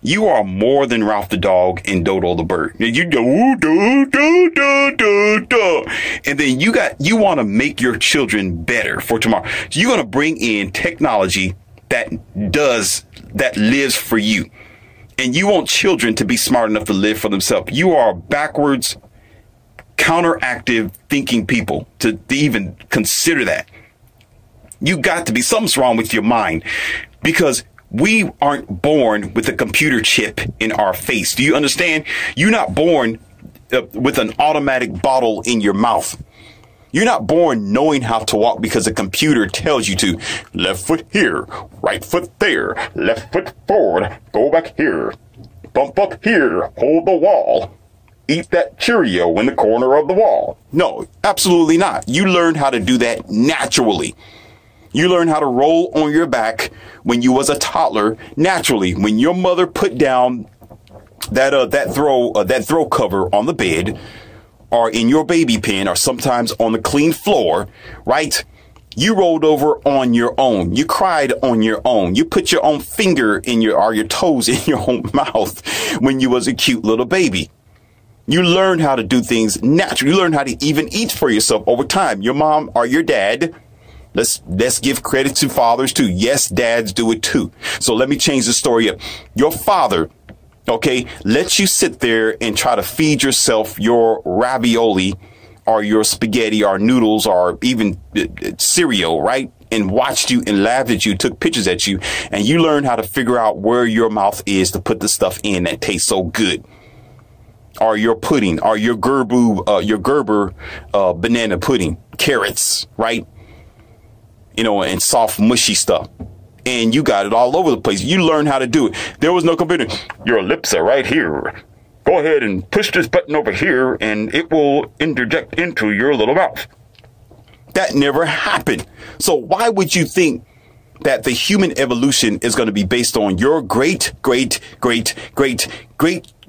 [SPEAKER 1] You are more than Ralph the dog and Dodo the bird. You do, do, do, do, do, do. And then you want to make your children better for tomorrow. So you're going to bring in technology that lives for you. And you want children to be smart enough to live for themselves. You are backwards, counteractive thinking people to even consider that. You got to be, something's wrong with your mind because we aren't born with a computer chip in our face. Do you understand? You're not born with an automatic bottle in your mouth. You're not born knowing how to walk because a computer tells you to. Left foot here, right foot there, left foot forward, go back here, bump up here, hold the wall, eat that Cheerio in the corner of the wall. No, absolutely not. You learn how to do that naturally. You learn how to roll on your back when you was a toddler naturally. When your mother put down that throw cover on the bed or in your baby pen or sometimes on the clean floor, right? You rolled over on your own. You cried on your own. You put your own finger in your toes in your own mouth when you was a cute little baby. You learn how to do things naturally. You learn how to even eat for yourself over time. Your mom or your dad. Let's give credit to fathers too. Yes, dads do it too. So let me change the story up. Your father, okay, lets you sit there and try to feed yourself your ravioli or your spaghetti or noodles or even cereal, right? And watched you and laughed at you, took pictures at you, and you learn how to figure out where your mouth is to put the stuff in that tastes so good. Or your pudding or your Gerber banana pudding, carrots, right? You know, and soft, mushy stuff. And you got it all over the place. You learn how to do it. There was no computer. Your lips are right here. Go ahead and push this button over here and it will interject into your little mouth. That never happened. So why would you think that the human evolution is going to be based on your great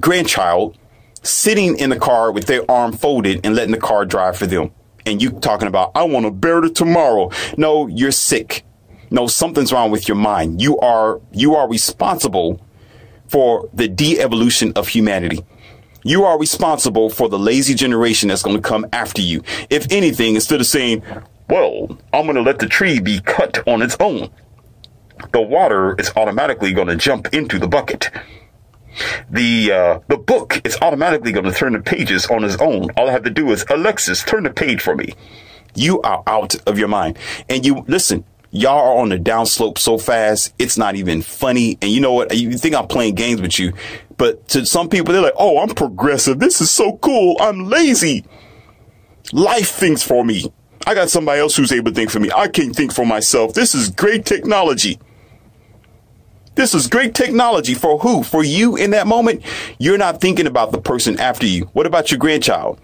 [SPEAKER 1] grandchild sitting in the car with their arm folded and letting the car drive for them? And you talking about, I want a better tomorrow. No, you're sick. No, something's wrong with your mind. You are responsible for the de-evolution of humanity. You are responsible for the lazy generation that's going to come after you. If anything, instead of saying, well, I'm going to let the tree be cut on its own, the water is automatically going to jump into the bucket. The book is automatically going to turn the pages on its own. All I have to do is, Alexis, turn the page for me. You are out of your mind. And you listen, y'all are on the downslope so fast, it's not even funny. And you know what? You think I'm playing games with you. But to some people, they're like, oh, I'm progressive. This is so cool. I'm lazy. Life thinks for me. I got somebody else who's able to think for me. I can't think for myself. This is great technology. This is great technology for who? For you in that moment. You're not thinking about the person after you. What about your grandchild?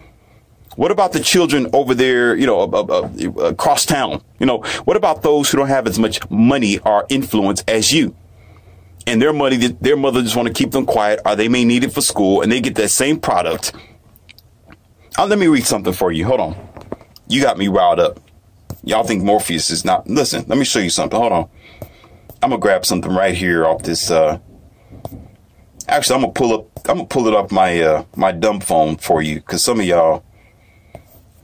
[SPEAKER 1] What about the children over there, you know, across town? You know, what about those who don't have as much money or influence as you? And their money, their mother just want to keep them quiet, or they may need it for school, and they get that same product. Let me read something for you. Hold on. You got me riled up. Y'all think Morpheus is not. Listen, let me show you something. Hold on. I'm gonna grab something right here off this. Actually, I'm gonna pull it up my my dumb phone for you, because some of y'all,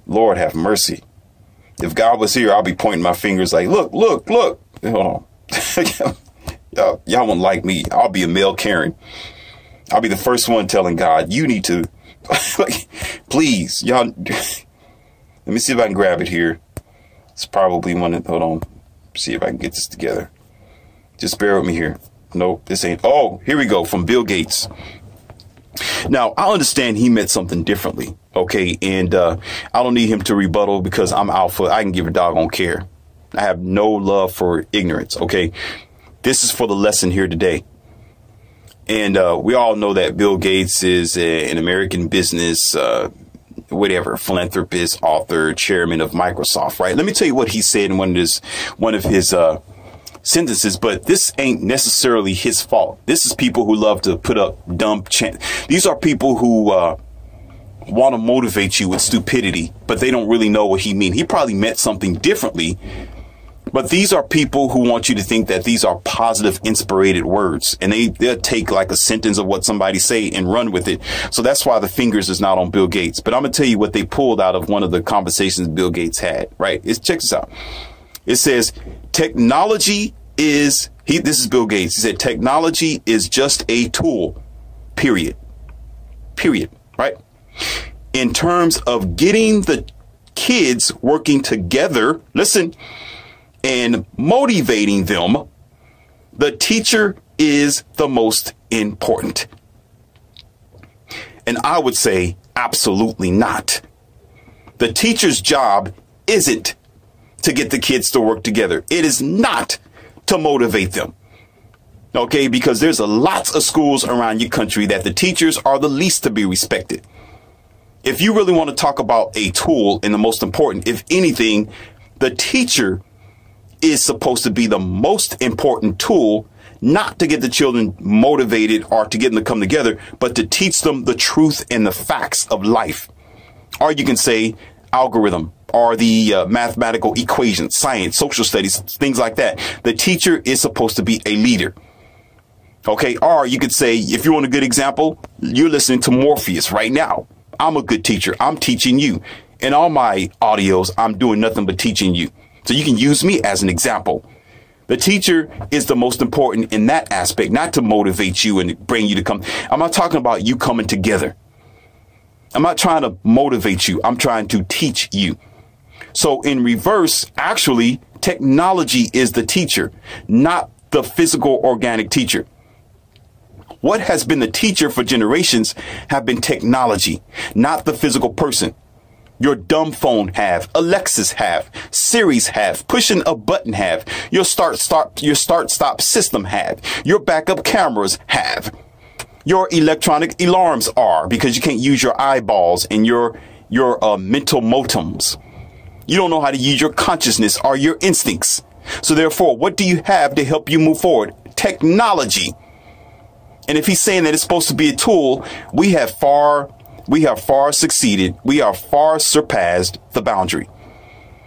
[SPEAKER 1] Lord have mercy. If God was here, I'll be pointing my fingers like, look, look, look. Hold on. Y'all won't like me. I'll be a male Karen. I'll be the first one telling God, you need to, please, y'all. Let me see if I can grab it here. It's probably one that, hold on. See if I can get this together. Just bear with me here. this ain't. Oh, here we go. From Bill Gates. Now, I understand he meant something differently. OK, and I don't need him to rebuttal because I'm alpha. I can give a doggone care. I have no love for ignorance. OK, this is for the lesson here today. And we all know that Bill Gates is an American business, whatever, philanthropist, author, chairman of Microsoft. Right. Let me tell you what he said in one of his sentences. But this ain't necessarily his fault. This is people who love to put up dumb chant. These are people who want to motivate you with stupidity, but they don't really know what he means. He probably meant something differently. But these are people who want you to think that these are positive, inspirated words, and they'll take like a sentence of what somebody say and run with it. So that's why the fingers is not on Bill Gates. But I'm going to tell you what they pulled out of one of the conversations Bill Gates had. Right. Check this out. It says technology is this is Bill Gates. He said technology is just a tool, period. Right. In terms of getting the kids working together. Listen. And motivating them, the teacher is the most important. And I would say absolutely not. The teacher's job isn't to get the kids to work together. It is not to motivate them. OK, because there's lots of schools around your country that the teachers are the least to be respected. If you really want to talk about a tool and the most important, if anything, the teacher is supposed to be the most important tool, not to get the children motivated or to get them to come together, but to teach them the truth and the facts of life. Or you can say algorithm or the mathematical equations, science, social studies, things like that. The teacher is supposed to be a leader. OK, or you could say, if you want a good example, you're listening to Morpheus right now. I'm a good teacher. I'm teaching you. In all my audios, I'm doing nothing but teaching you. So you can use me as an example. The teacher is the most important in that aspect, not to motivate you and bring you to come. I'm not talking about you coming together. I'm not trying to motivate you. I'm trying to teach you. So in reverse, actually, technology is the teacher, not the physical organic teacher. What has been the teacher for generations have been technology, not the physical person. Your dumb phone have, Alexis have, Siri's have, pushing a button have, your start-stop system have, your backup cameras have, your electronic alarms are, because you can't use your eyeballs and your mental motems. You don't know how to use your consciousness or your instincts. So therefore, what do you have to help you move forward? Technology. And if he's saying that it's supposed to be a tool, we have far succeeded. We are far surpassed the boundary.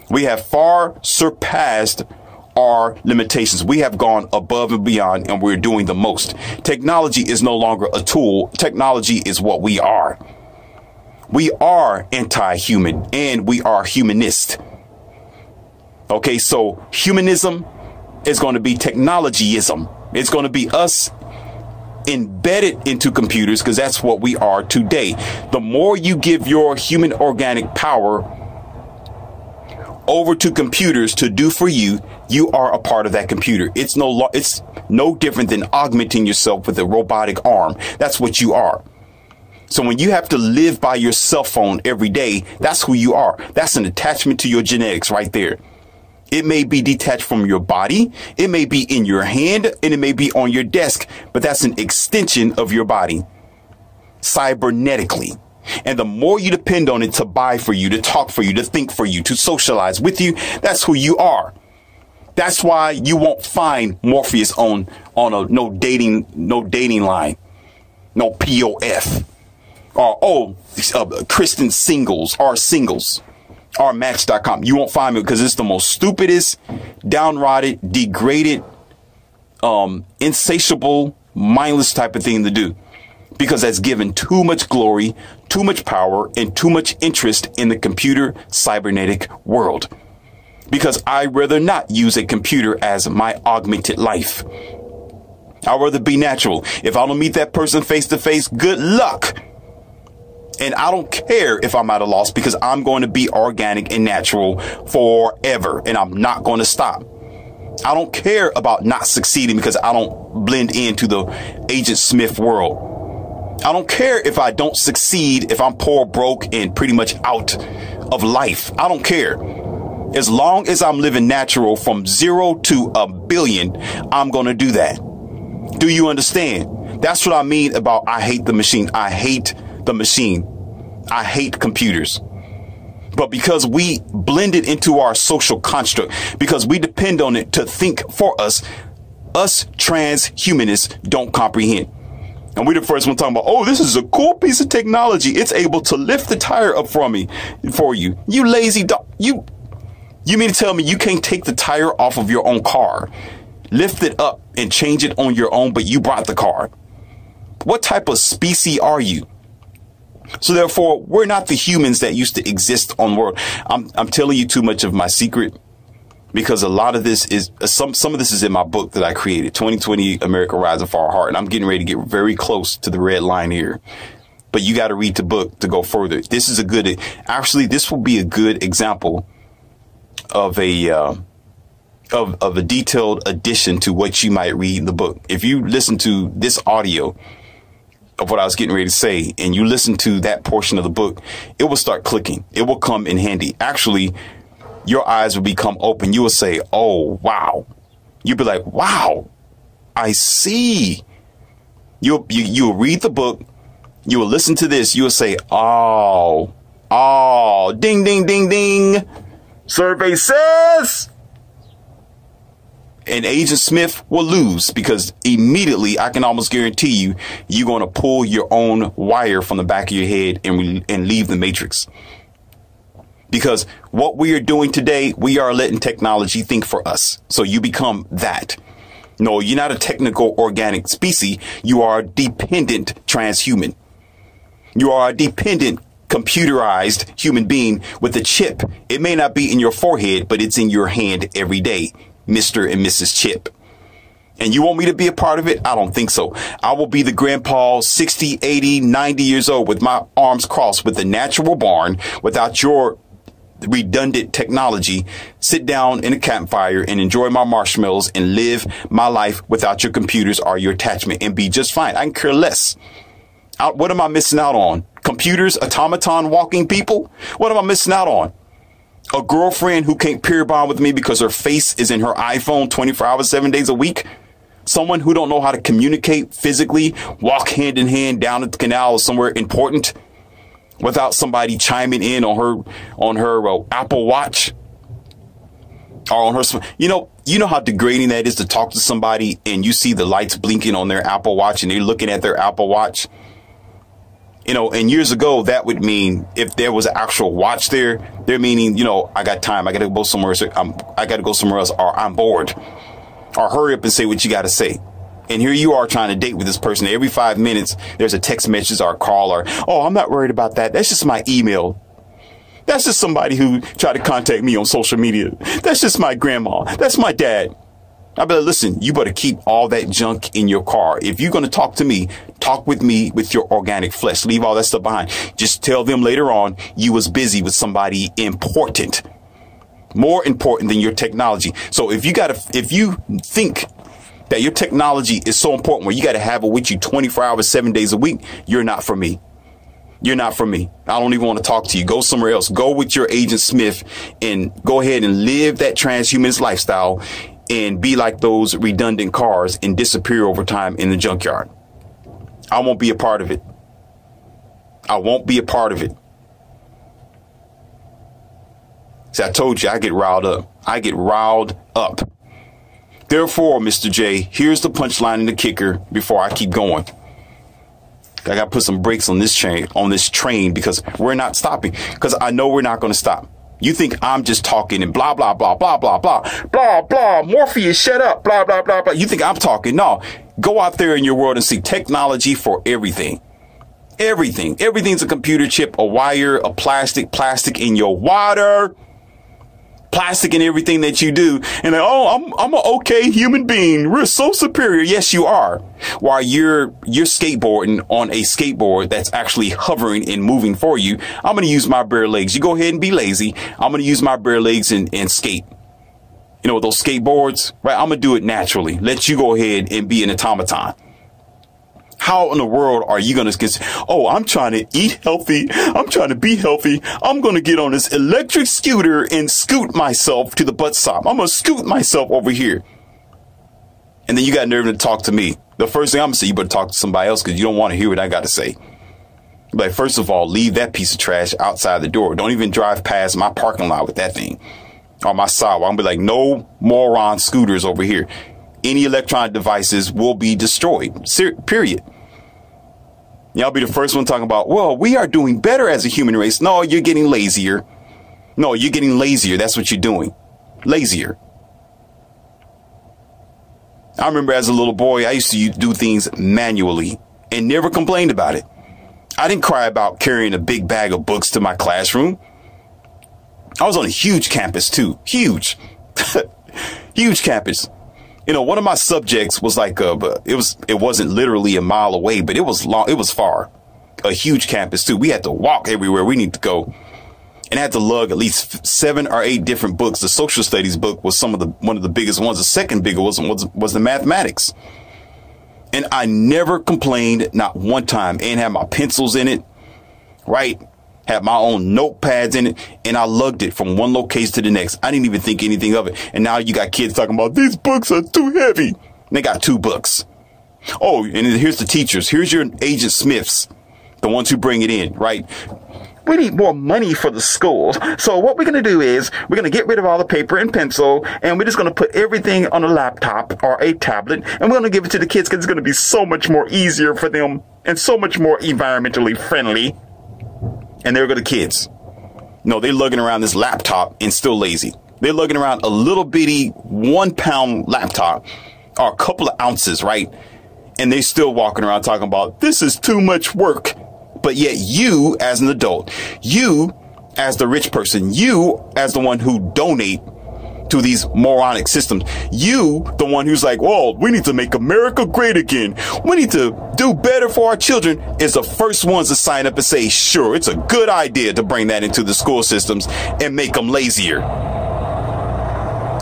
[SPEAKER 1] We have far surpassed our limitations. We have gone above and beyond, and we're doing the most. Technology is no longer a tool. Technology is what we are. We are anti-human and we are humanist. OK, so humanism is going to be technologyism. It's going to be us embedded into computers, because that's what we are today. The more you give your human organic power over to computers to do for you, you are a part of that computer. It's no different than augmenting yourself with a robotic arm. That's what you are. So when you have to live by your cell phone every day, that's who you are. That's an attachment to your genetics right there. It may be detached from your body. It may be in your hand, and it may be on your desk, but that's an extension of your body cybernetically. And the more you depend on it to buy for you, to talk for you, to think for you, to socialize with you, that's who you are. That's why you won't find Morpheus on no dating line, no POF, or Kristen singles or singles. Or Match.com. You won't find me, because it's the most stupidest, downrotted, degraded, insatiable, mindless type of thing to do. Because that's given too much glory, too much power, and too much interest in the computer cybernetic world. Because I'd rather not use a computer as my augmented life. I'd rather be natural. If I don't meet that person face to face, good luck. And I don't care if I'm at a loss, because I'm going to be organic and natural forever. And I'm not going to stop. I don't care about not succeeding because I don't blend into the Agent Smith world. I don't care if I don't succeed, if I'm poor, broke, and pretty much out of life. I don't care. As long as I'm living natural from 0 to 1 billion, I'm going to do that. Do you understand? That's what I mean about I hate the machine. I hate the machine. I hate computers. But because we blend it into our social construct, because we depend on it to think for us transhumanists don't comprehend. And we're the first one talking about, oh, this is a cool piece of technology. It's able to lift the tire up for you. You lazy dog. You mean to tell me you can't take the tire off of your own car, lift it up and change it on your own, but you brought the car? What type of species are you? So therefore, we're not the humans that used to exist on the world. I'm telling you too much of my secret, because a lot of this is some of this is in my book that I created, 2020 America Rising Far Heart. And I'm getting ready to get very close to the red line here. But you got to read the book to go further. This is this will be a good example of a detailed addition to what you might read in the book. If you listen to this audio of what I was getting ready to say, and you listen to that portion of the book, it will start clicking. It will come in handy. Actually, your eyes will become open. You will say, oh, wow. You'll be like, wow, I see. You'll read the book. You will listen to this. You will say, oh, ding, ding, ding, ding. Survey says. And Agent Smith will lose, because immediately I can almost guarantee you, you're going to pull your own wire from the back of your head and leave the matrix. Because what we are doing today, we are letting technology think for us. So you become that. No, you're not a technical organic species. You are a dependent transhuman. You are a dependent computerized human being with a chip. It may not be in your forehead, but it's in your hand every day. Mr. and Mrs. Chip. And you want me to be a part of it? I don't think so. I will be the grandpa, 60, 80, 90 years old, with my arms crossed, with the natural barn, without your redundant technology, sit down in a campfire and enjoy my marshmallows and live my life without your computers or your attachment, and be just fine. I can care less. What am I missing out on? Computers, automaton walking people? What am I missing out on? A girlfriend who can't peer bond with me because her face is in her iPhone 24 hours, 7 days a week. Someone who don't know how to communicate physically, walk hand in hand down the canal somewhere important without somebody chiming in on her Apple Watch or on her. You know how degrading that is to talk to somebody and you see the lights blinking on their Apple Watch and they're looking at their Apple Watch. And years ago, that would mean if there was an actual watch there, they're meaning, I got time. I got to go somewhere. I got to go somewhere else, or I'm bored, or hurry up and say what you got to say. And here you are trying to date with this person. Every 5 minutes, there's a text message or a call or, oh, I'm not worried about that. That's just my email. That's just somebody who tried to contact me on social media. That's just my grandma. That's my dad. I better listen. You better keep all that junk in your car. If you're going to talk to me, talk with me with your organic flesh. Leave all that stuff behind. Just tell them later on you was busy with somebody important, more important than your technology. So if you think that your technology is so important where you got to have it with you 24 hours, 7 days a week, you're not for me. You're not for me. I don't even want to talk to you. Go somewhere else. Go with your Agent Smith and go ahead and live that transhumanist lifestyle and be like those redundant cars and disappear over time in the junkyard. I won't be a part of it. I won't be a part of it. See, I told you I get riled up. I get riled up. Therefore, Mr. J, here's the punchline and the kicker before I keep going. I got to put some brakes on this train because we're not stopping, because I know we're not going to stop. You think I'm just talking and blah, blah, blah, blah, blah, blah, blah, blah. Morpheus, shut up, blah, blah, blah, blah. You think I'm talking? No, go out there in your world and see technology for everything. Everything. Everything's a computer chip, a wire, a plastic in your water, plastic in everything that you do. And then, oh, I'm an okay human being. We're so superior. Yes, you are. While you're skateboarding on a skateboard that's actually hovering and moving for you. I'm going to use my bare legs. You go ahead and be lazy. I'm going to use my bare legs and skate. You know, with those skateboards, right? I'm going to do it naturally. Let you go ahead and be an automaton. How in the world are you going to get, oh, I'm trying to eat healthy. I'm trying to be healthy. I'm going to get on this electric scooter and scoot myself to the bus stop. I'm going to scoot myself over here. And then you got nerve to talk to me. The first thing I'm going to say, you better talk to somebody else because you don't want to hear what I got to say. Like, first of all, leave that piece of trash outside the door. Don't even drive past my parking lot with that thing on my sidewalk. I'm going to be like, no moron scooters over here. Any electronic devices will be destroyed. Period. Y'all be the first one talking about, well, we are doing better as a human race. No, you're getting lazier. No, you're getting lazier. That's what you're doing. Lazier. I remember as a little boy, I used to do things manually and never complained about it. I didn't cry about carrying a big bag of books to my classroom. I was on a huge campus, too. Huge. Huge campus. You know, one of my subjects was like, it wasn't literally a mile away, but it was long. It was far. A huge campus, too. We had to walk everywhere we need to go. And I had to lug at least 7 or 8 different books. The social studies book was one of the biggest ones. The second bigger was the mathematics. And I never complained, not one time, and had my pencils in it, right? Had my own notepads in it, and I lugged it from one location to the next. I didn't even think anything of it. And now you got kids talking about these books are too heavy. And they got 2 books. Oh, and here's the teachers. Here's your Agent Smiths, the ones who bring it in, right? We need more money for the schools. So what we're going to do is we're going to get rid of all the paper and pencil, and we're just going to put everything on a laptop or a tablet, and we're going to give it to the kids because it's going to be so much more easier for them and so much more environmentally friendly. And there go the kids. No, they're lugging around this laptop and still lazy. They're lugging around a little bitty 1-pound laptop or a couple of ounces, right? And they still walking around talking about this is too much work. But yet you as an adult, you as the rich person, you as the one who donate to these moronic systems, you the one who's like, well, we need to make America great again. We need to do better for our children, is the first ones to sign up and say, sure, it's a good idea to bring that into the school systems and make them lazier.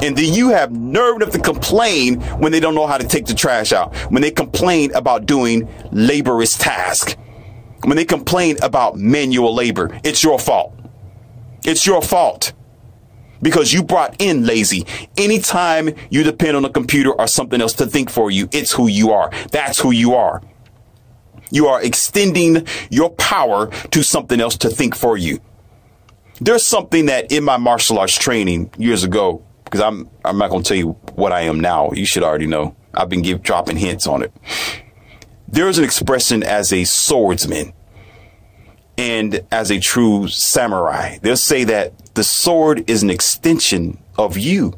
[SPEAKER 1] And then you have nerve enough to complain when they don't know how to take the trash out, when they complain about doing laborious tasks. When they complain about manual labor, it's your fault. It's your fault because you brought in lazy. Anytime you depend on a computer or something else to think for you, it's who you are. That's who you are. You are extending your power to something else to think for you. There's something that in my martial arts training years ago, because I'm not going to tell you what I am now. You should already know. I've been dropping hints on it. There's an expression as a swordsman and as a true samurai. They'll say that the sword is an extension of you.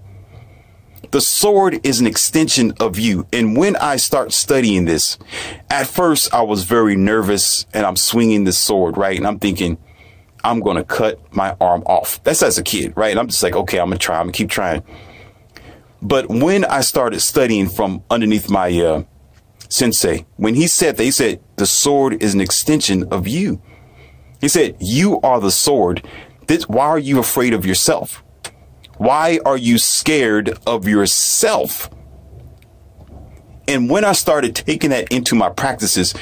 [SPEAKER 1] The sword is an extension of you. And when I start studying this, at first I was very nervous and I'm swinging the sword, right? And I'm thinking, I'm going to cut my arm off. That's as a kid, right? And I'm just like, okay, I'm going to try. I'm going to keep trying. But when I started studying from underneath my sensei, when he said that, he said, the sword is an extension of you. He said, you are the sword. Why are you afraid of yourself? Why are you scared of yourself? And when I started taking that into my practices,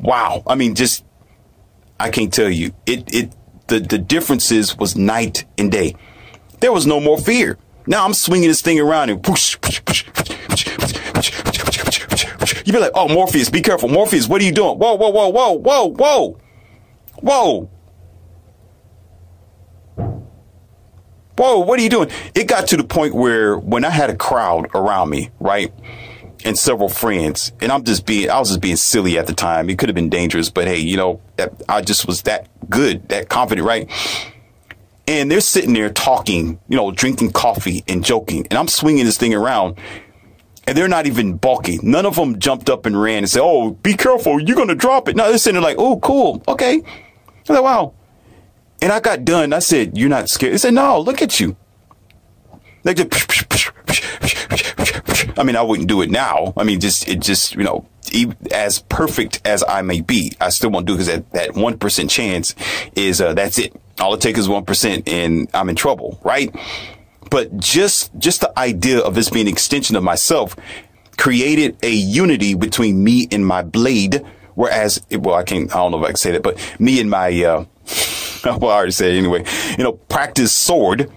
[SPEAKER 1] wow. I mean, just, I can't tell you the differences was night and day. There was no more fear. Now I'm swinging this thing around and whoosh, whoosh, whoosh, whoosh, whoosh, whoosh. You be like, oh, Morpheus, be careful. Morpheus, what are you doing? Whoa, whoa, whoa, whoa, whoa, whoa, whoa. Whoa, what are you doing? It got to the point where when I had a crowd around me, right, and several friends, and I was just being silly at the time. It could have been dangerous, but hey, you know, I just was that good, that confident, right? And they're sitting there talking, you know, drinking coffee and joking, and I'm swinging this thing around, and they're not even balking. None of them jumped up and ran and said, oh, be careful, you're going to drop it. No, they're sitting there like, oh, cool, okay. I was like, wow. And I got done. I said, you're not scared? They said, no, look at you. They just, I mean, I wouldn't do it now. I mean, you know, as perfect as I may be, I still won't do it because that 1% chance is, that's it. All it takes is 1% and I'm in trouble, right? But just the idea of this being an extension of myself created a unity between me and my blade. Whereas, well, I don't know if I can say that, but me and my, well, I already said it anyway, practice sword,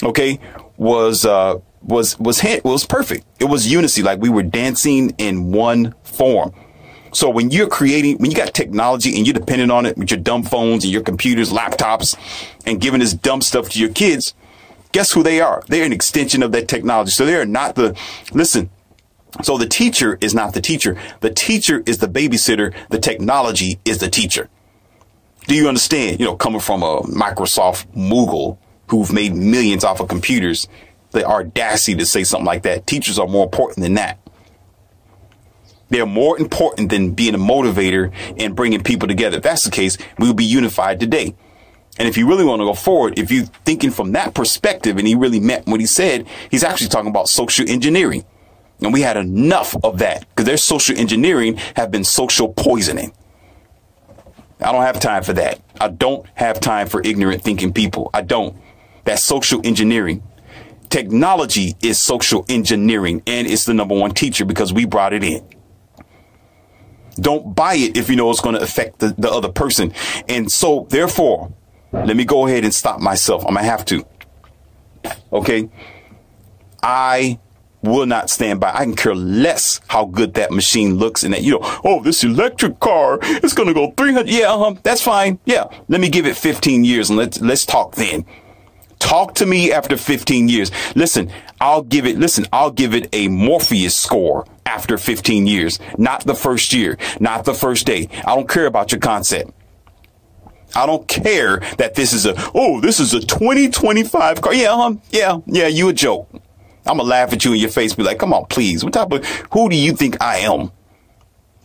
[SPEAKER 1] okay, was perfect. It was unity. Like we were dancing in one form. So when you got technology and you're dependent on it with your dumb phones and your computers, laptops, and giving this dumb stuff to your kids, guess who they are? They're an extension of that technology. So they are not so the teacher is not the teacher. The teacher is the babysitter. The technology is the teacher. Do you understand? Coming from a Microsoft mogul who've made millions off of computers, the audacity to say something like that. Teachers are more important than that. They're more important than being a motivator and bringing people together. If that's the case, we will be unified today. And if you really want to go forward, if you're thinking from that perspective and he really meant what he said, he's actually talking about social engineering. And we had enough of that because their social engineering have been social poisoning. I don't have time for that. I don't have time for ignorant thinking people. I don't. That's social engineering. Technology is social engineering, and it's the #1 teacher because we brought it in. Don't buy it if you know it's going to affect the other person. And so, therefore, let me go ahead and stop myself. I'm going to have to. Okay. I will not stand by. I can care less how good that machine looks and that, oh, this electric car is going to go 300. Yeah, that's fine. Yeah. Let me give it 15 years and let's talk then. Talk to me after 15 years. Listen, I'll give it a Morpheus score after 15 years, not the first year, not the first day. I don't care about your concept. I don't care that this is a 2025 car. Yeah, you a joke. I'm going to laugh at you in your face, be like, come on, please. Who do you think I am?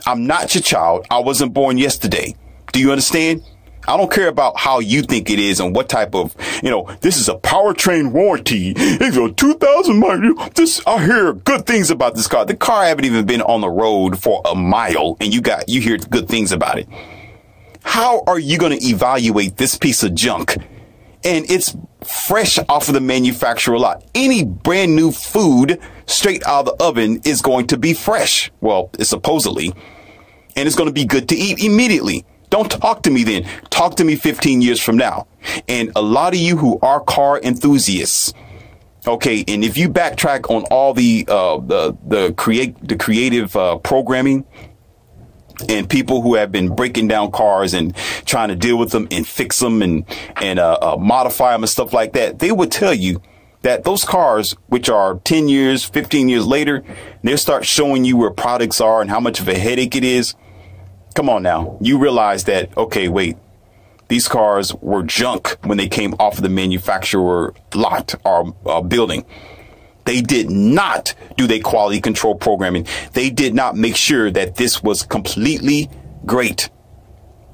[SPEAKER 1] I'm not your child. I wasn't born yesterday. Do you understand? I don't care about how you think it is and what type of, this is a powertrain warranty. It's a 2000 miles. I hear good things about this car. The car haven't even been on the road for a mile and you hear good things about it. How are you going to evaluate this piece of junk? And it's fresh off of the manufacturer lot. Any brand new food straight out of the oven is going to be fresh. Well, it's supposedly, and it's going to be good to eat immediately. Don't talk to me then. Talk to me 15 years from now. And a lot of you who are car enthusiasts, okay, and if you backtrack on all the creative programming and people who have been breaking down cars and trying to deal with them and fix them and modify them and stuff like that, they would tell you that those cars, which are 10 years, 15 years later, they'll start showing you where products are and how much of a headache it is. Come on now. You realize that, okay, wait, these cars were junk when they came off of the manufacturer lot or building. They did not do their quality control programming. They did not make sure that this was completely great.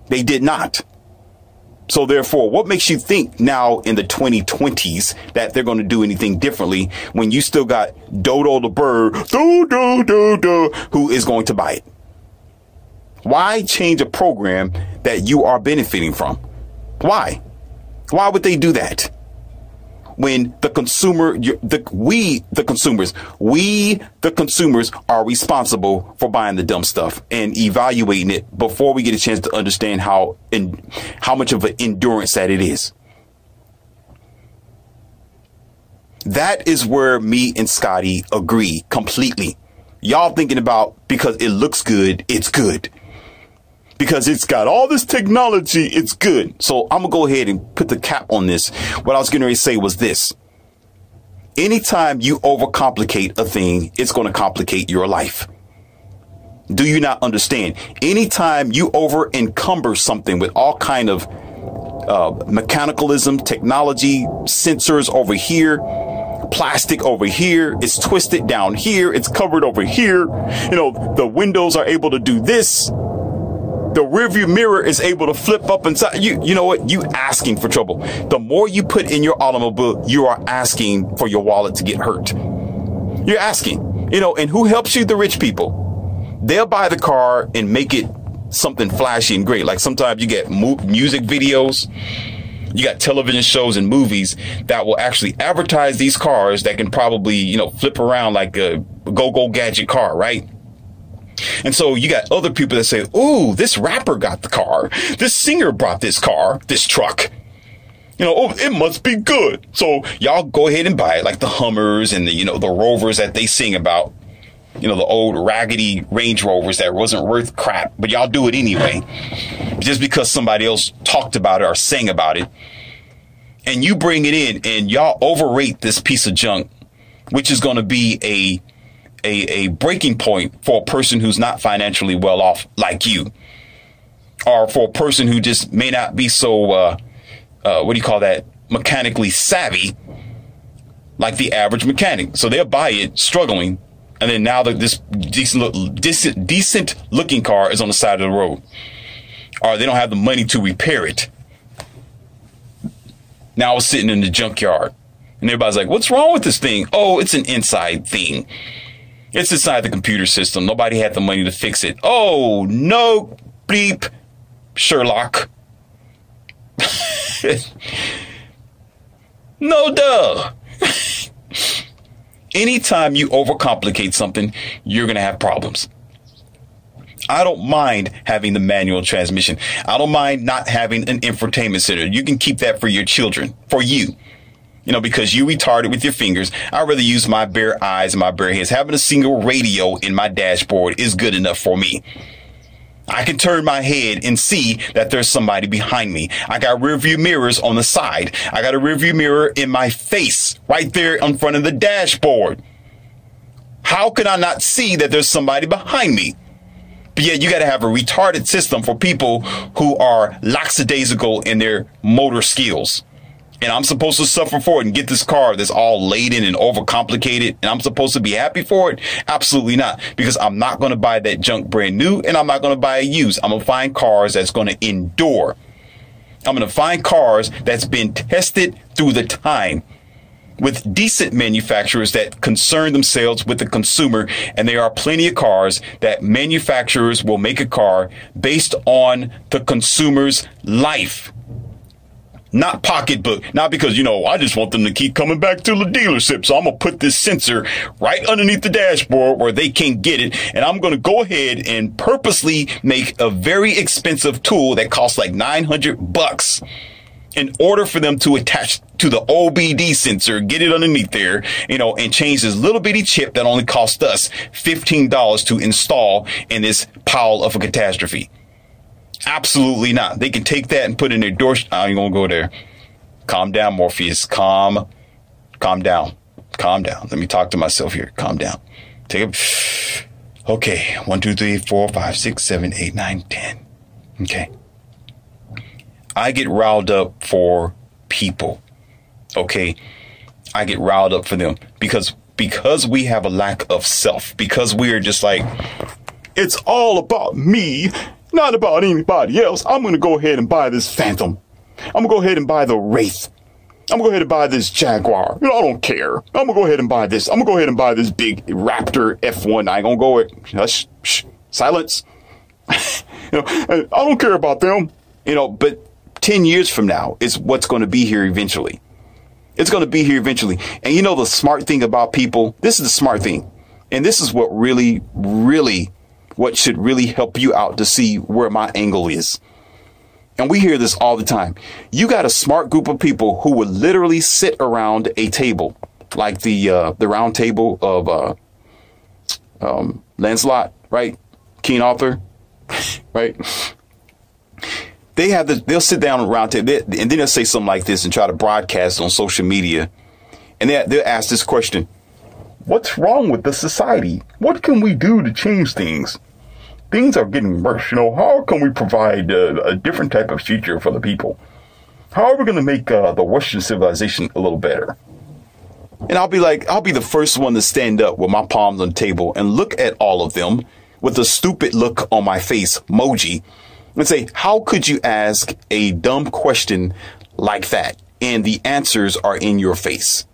[SPEAKER 1] They did not. So therefore, what makes you think now in the 2020s that they're going to do anything differently when you still got Dodo the bird, who is going to buy it? Why change a program that you are benefiting from? Why? Why would they do that? When the consumer, we the consumers are responsible for buying the dumb stuff and evaluating it before we get a chance to understand how much of an endurance that it is. That is where me and Scotty agree completely. Y'all thinking about because it looks good, it's good. Because it's got all this technology, it's good. So I'm going to go ahead and put the cap on this. What I was going to say was this. Anytime you overcomplicate a thing, it's going to complicate your life. Do you not understand? Anytime you over encumber something with all kind of mechanicalism, technology, sensors over here, plastic over here, it's twisted down here, it's covered over here. The windows are able to do this. The rearview mirror is able to flip up inside. You know what? You asking for trouble. The more you put in your automobile, you are asking for your wallet to get hurt. You're asking, and who helps you? The rich people. They'll buy the car and make it something flashy and great. Like sometimes you get music videos You got television shows and movies that will actually advertise these cars that can probably, you know, flip around like a go-go gadget car, right? And so you got other people that say, ooh, this rapper got the car. This singer brought this car, this truck. You know, oh, it must be good. So y'all go ahead and buy it, like the Hummers and the, you know, the Rovers that they sing about. You know, the old raggedy Range Rovers that wasn't worth crap, but y'all do it anyway. Just because somebody else talked about it or sang about it. And you bring it in and y'all overrate this piece of junk, which is going to be a breaking point for a person who's not financially well off like you. Or for a person who just may not be so, what do you call that, mechanically savvy like the average mechanic. So they'll buy it struggling. And then now that this decent looking car is on the side of the road, or they don't have the money to repair it. Now it's sitting in the junkyard and everybody's like, what's wrong with this thing? Oh, it's an inside thing. It's inside the computer system. Nobody had the money to fix it. Oh, no, bleep, Sherlock. No, duh. Anytime you overcomplicate something, you're going to have problems. I don't mind having the manual transmission. I don't mind not having an infotainment center. You can keep that for your children, for you. You know, because you retarded with your fingers. I'd rather use my bare eyes and my bare hands. Having a single radio in my dashboard is good enough for me. I can turn my head and see that there's somebody behind me. I got rear view mirrors on the side. I got a rear view mirror in my face right there in front of the dashboard. How could I not see that there's somebody behind me? But yet you got to have a retarded system for people who are lackadaisical in their motor skills. And I'm supposed to suffer for it and get this car that's all laden and overcomplicated. And I'm supposed to be happy for it? Absolutely not. Because I'm not going to buy that junk brand new and I'm not going to buy a used. I'm going to find cars that's going to endure. I'm going to find cars that's been tested through the time with decent manufacturers that concern themselves with the consumer. And there are plenty of cars that manufacturers will make a car based on the consumer's life. Not pocketbook, not because, you know, I just want them to keep coming back to the dealership. So I'm going to put this sensor right underneath the dashboard where they can't get it. And I'm going to go ahead and purposely make a very expensive tool that costs like $900 in order for them to attach to the OBD sensor, get it underneath there, you know, and change this little bitty chip that only cost us $15 to install in this pile of a catastrophe. Absolutely not. They can take that and put in their door. I ain't gonna go there. Calm down, Morpheus. Calm down. Calm down. Let me talk to myself here. Calm down. Take it. Okay. 1, 2, 3, 4, 5, 6, 7, 8, 9, 10. Okay. I get riled up for people. Okay. I get riled up for them because we have a lack of self, because we are just like, it's all about me. Not about anybody else. I'm going to go ahead and buy this Phantom. I'm going to go ahead and buy the Wraith. I'm going to go ahead and buy this Jaguar. You know, I don't care. I'm going to go ahead and buy this. I'm going to go ahead and buy this big Raptor F1. I ain't going to go with, hush, shh, silence. You know, I don't care about them. You know, but 10 years from now is what's going to be here eventually. It's going to be here eventually. And you know, the smart thing about people, this is the smart thing. And this is what really, what should really help you out to see where my angle is. And we hear this all the time. You got a smart group of people who would literally sit around a table, like the round table of Lancelot, right? King Arthur, right? They'll sit down around table, and then they'll say something like this and try to broadcast on social media. And they'll ask this question: what's wrong with the society? What can we do to change things? Things are getting worse. You know, how can we provide a different type of future for the people? How are we going to make the Western civilization a little better? And I'll be the first one to stand up with my palms on the table and look at all of them with a stupid look on my face, emoji, and say, how could you ask a dumb question like that? And the answers are in your face.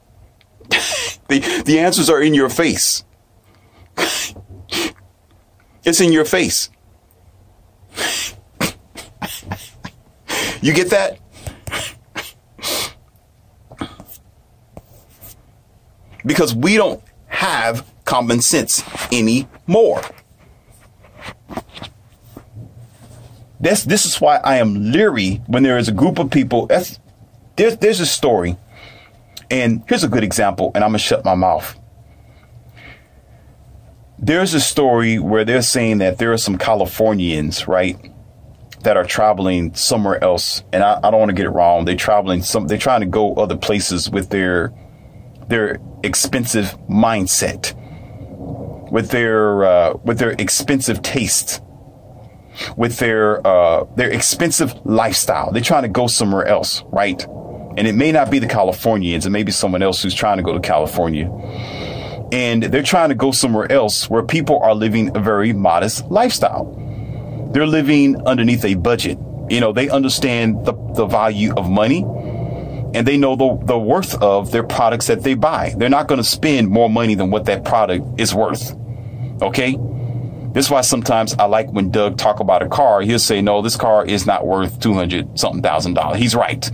[SPEAKER 1] The answers are in your face. It's in your face. You get that? because we don't have common sense anymore. This is why I am leery when there is a group of people. There's a story, and here's a good example, and I'm gonna shut my mouth. There's a story where they're saying that there are some Californians, right, that are traveling somewhere else, and I don't want to get it wrong. They're trying to go other places with their expensive mindset, with their expensive taste, with their expensive lifestyle. They're trying to go somewhere else, right? And it may not be the Californians. It may be someone else who's trying to go to California. And they're trying to go somewhere else where people are living a very modest lifestyle. They're living underneath a budget. You know, they understand the value of money, and they know the worth of their products that they buy. They're not going to spend more money than what that product is worth. Okay? This is why sometimes I like when Doug talk about a car. He'll say, no, this car is not worth $200-something thousand. He's right.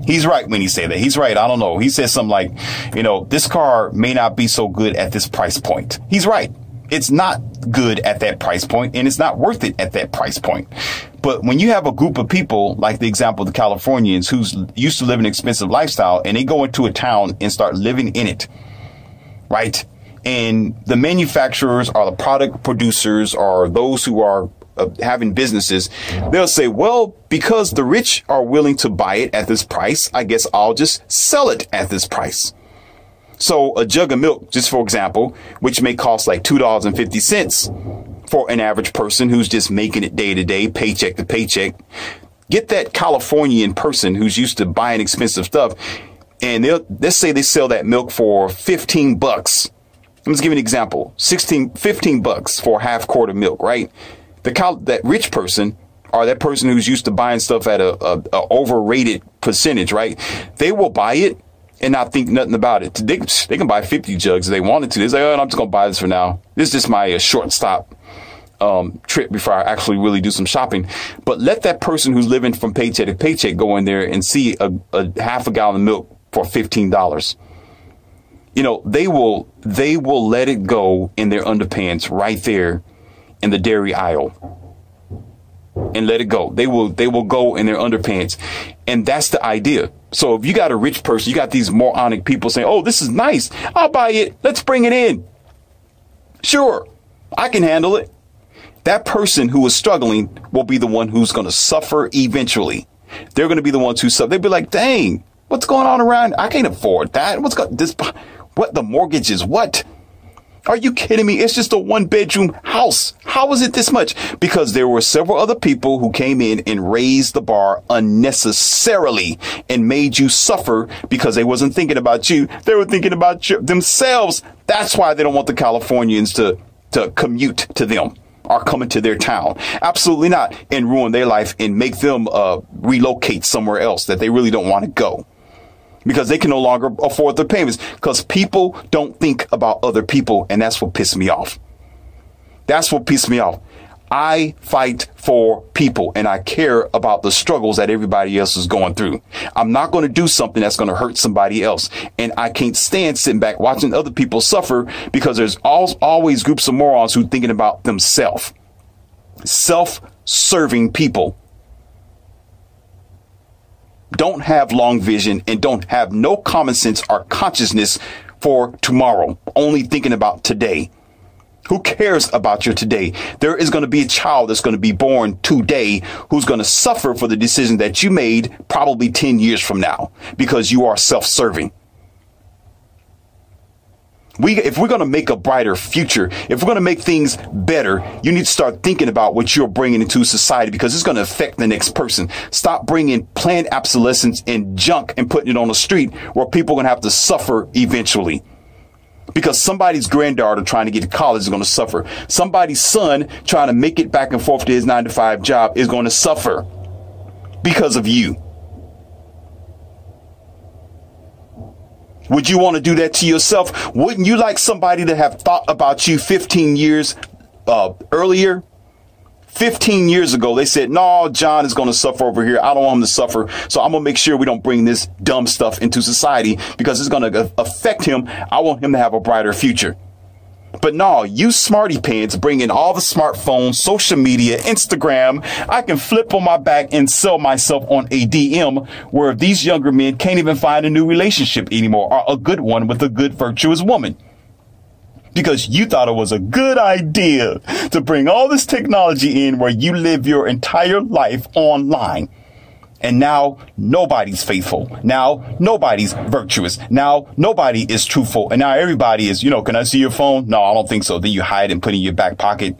[SPEAKER 1] He's right when he say that. He's right. I don't know. He says something like, you know, this car may not be so good at this price point. He's right. It's not good at that price point, and it's not worth it at that price point. But when you have a group of people, like the example of the Californians, who's used to live an expensive lifestyle, and they go into a town and start living in it, right? And the manufacturers or the product producers or those who are having businesses, they'll say, well, because the rich are willing to buy it at this price, I guess I'll just sell it at this price. So a jug of milk, just for example, which may cost like $2.50 for an average person who's just making it day to day, paycheck to paycheck. Get that Californian person who's used to buying expensive stuff, and let's say they sell that milk for $15. Let's give you an example. $15 for a half quart of milk, right? That rich person, or that person who's used to buying stuff at a overrated percentage, right? They will buy it and not think nothing about it. They can buy 50 jugs if they wanted to. They say, oh, I'm just going to buy this for now. This is just my short stop trip before I actually really do some shopping. But let that person who's living from paycheck to paycheck go in there and see a half a gallon of milk for $15. You know, they will let it go in their underpants right there in the dairy aisle and let it go. They will go in their underpants. And that's the idea. So if you got a rich person, you got these moronic people saying, oh, this is nice. I'll buy it. Let's bring it in. Sure, I can handle it. That person who is struggling will be the one who's going to suffer eventually. They're going to be the ones who suffer. They'll be like, dang, what's going on around? I can't afford that. What the mortgage is? What? Are you kidding me? It's just a 1-bedroom house. How is it this much? Because there were several other people who came in and raised the bar unnecessarily and made you suffer because they wasn't thinking about you. They were thinking about themselves. That's why they don't want the Californians to commute to them or come into their town. Absolutely not. And ruin their life and make them relocate somewhere else that they really don't want to go. Because they can no longer afford their payments. Because people don't think about other people. And that's what pissed me off. That's what pissed me off. I fight for people and I care about the struggles that everybody else is going through. I'm not going to do something that's going to hurt somebody else. And I can't stand sitting back watching other people suffer because there's always groups of morons who are thinking about themselves. Self-serving people. Don't have long vision and don't have no common sense or consciousness for tomorrow, only thinking about today. Who cares about your today? There is going to be a child that's going to be born today who's going to suffer for the decision that you made probably 10 years from now because you are self-serving. If we're going to make a brighter future, if we're going to make things better, you need to start thinking about what you're bringing into society because it's going to affect the next person. Stop bringing planned obsolescence and junk and putting it on the street where people are going to have to suffer eventually. Because somebody's granddaughter trying to get to college is going to suffer. Somebody's son trying to make it back and forth to his 9-to-5 job is going to suffer because of you. Would you want to do that to yourself? Wouldn't you like somebody to have thought about you 15 years earlier? 15 years ago, they said, no, John is going to suffer over here. I don't want him to suffer. So I'm going to make sure we don't bring this dumb stuff into society because it's going to affect him. I want him to have a brighter future. But no, you smarty pants bring in all the smartphones, social media, Instagram. I can flip on my back and sell myself on a DM where these younger men can't even find a new relationship anymore, or a good one with a good, virtuous woman. Because you thought it was a good idea to bring all this technology in where you live your entire life online. And now nobody's faithful. Now nobody's virtuous. Now nobody is truthful. And now everybody is, can I see your phone? No, I don't think so. Then you hide and put it in your back pocket.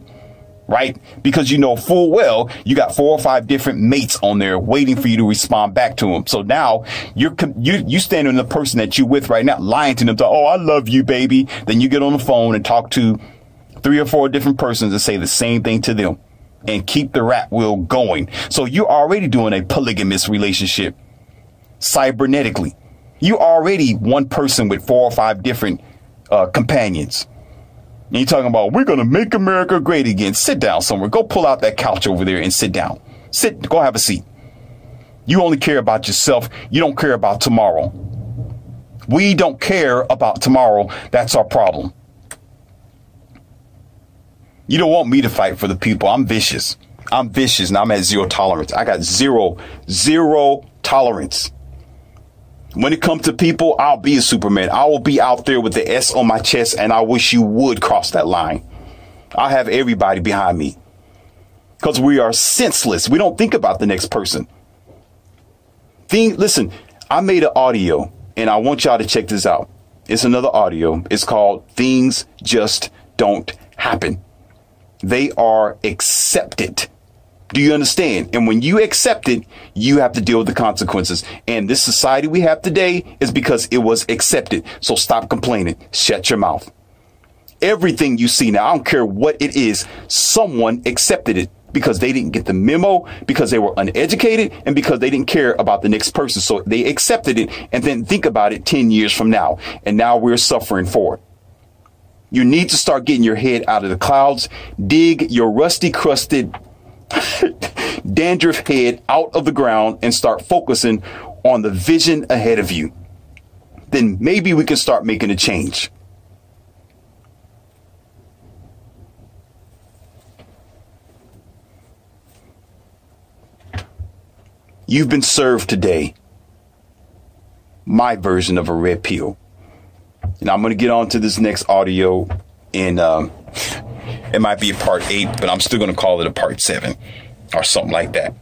[SPEAKER 1] Right? Because you know full well you got 4 or 5 different mates on there waiting for you to respond back to them. So now you standing the person that you with right now, lying to them. Oh, I love you, baby. Then you get on the phone and talk to 3 or 4 different persons and say the same thing to them and keep the rat wheel going. So you're already doing a polygamous relationship cybernetically. You already one person with 4 or 5 different companions. And you're talking about, we're going to make America great again. Sit down somewhere. Go pull out that couch over there and sit down. Go have a seat. You only care about yourself. You don't care about tomorrow. We don't care about tomorrow. That's our problem. You don't want me to fight for the people. I'm vicious. I'm vicious and I'm at 0 tolerance. I got zero tolerance. When it comes to people, I'll be a Superman. I will be out there with the S on my chest, and I wish you would cross that line. I'll have everybody behind me because we are senseless. We don't think about the next person. Listen, I made an audio, and I want y'all to check this out. It's another audio. It's called Things Just Don't Happen. They are accepted. Do you understand? And when you accept it, you have to deal with the consequences. And this society we have today is because it was accepted. So stop complaining. Shut your mouth. Everything you see now, I don't care what it is, someone accepted it because they didn't get the memo, because they were uneducated, and because they didn't care about the next person. So they accepted it and then think about it 10 years from now. And now we're suffering for it. You need to start getting your head out of the clouds. Dig your rusty, crusted dandruff head out of the ground and start focusing on the vision ahead of you. Then maybe we can start making a change. You've been served today my version of a red pill. And I'm going to get on to this next audio and it might be a part 8, but I'm still going to call it a part 7 or something like that.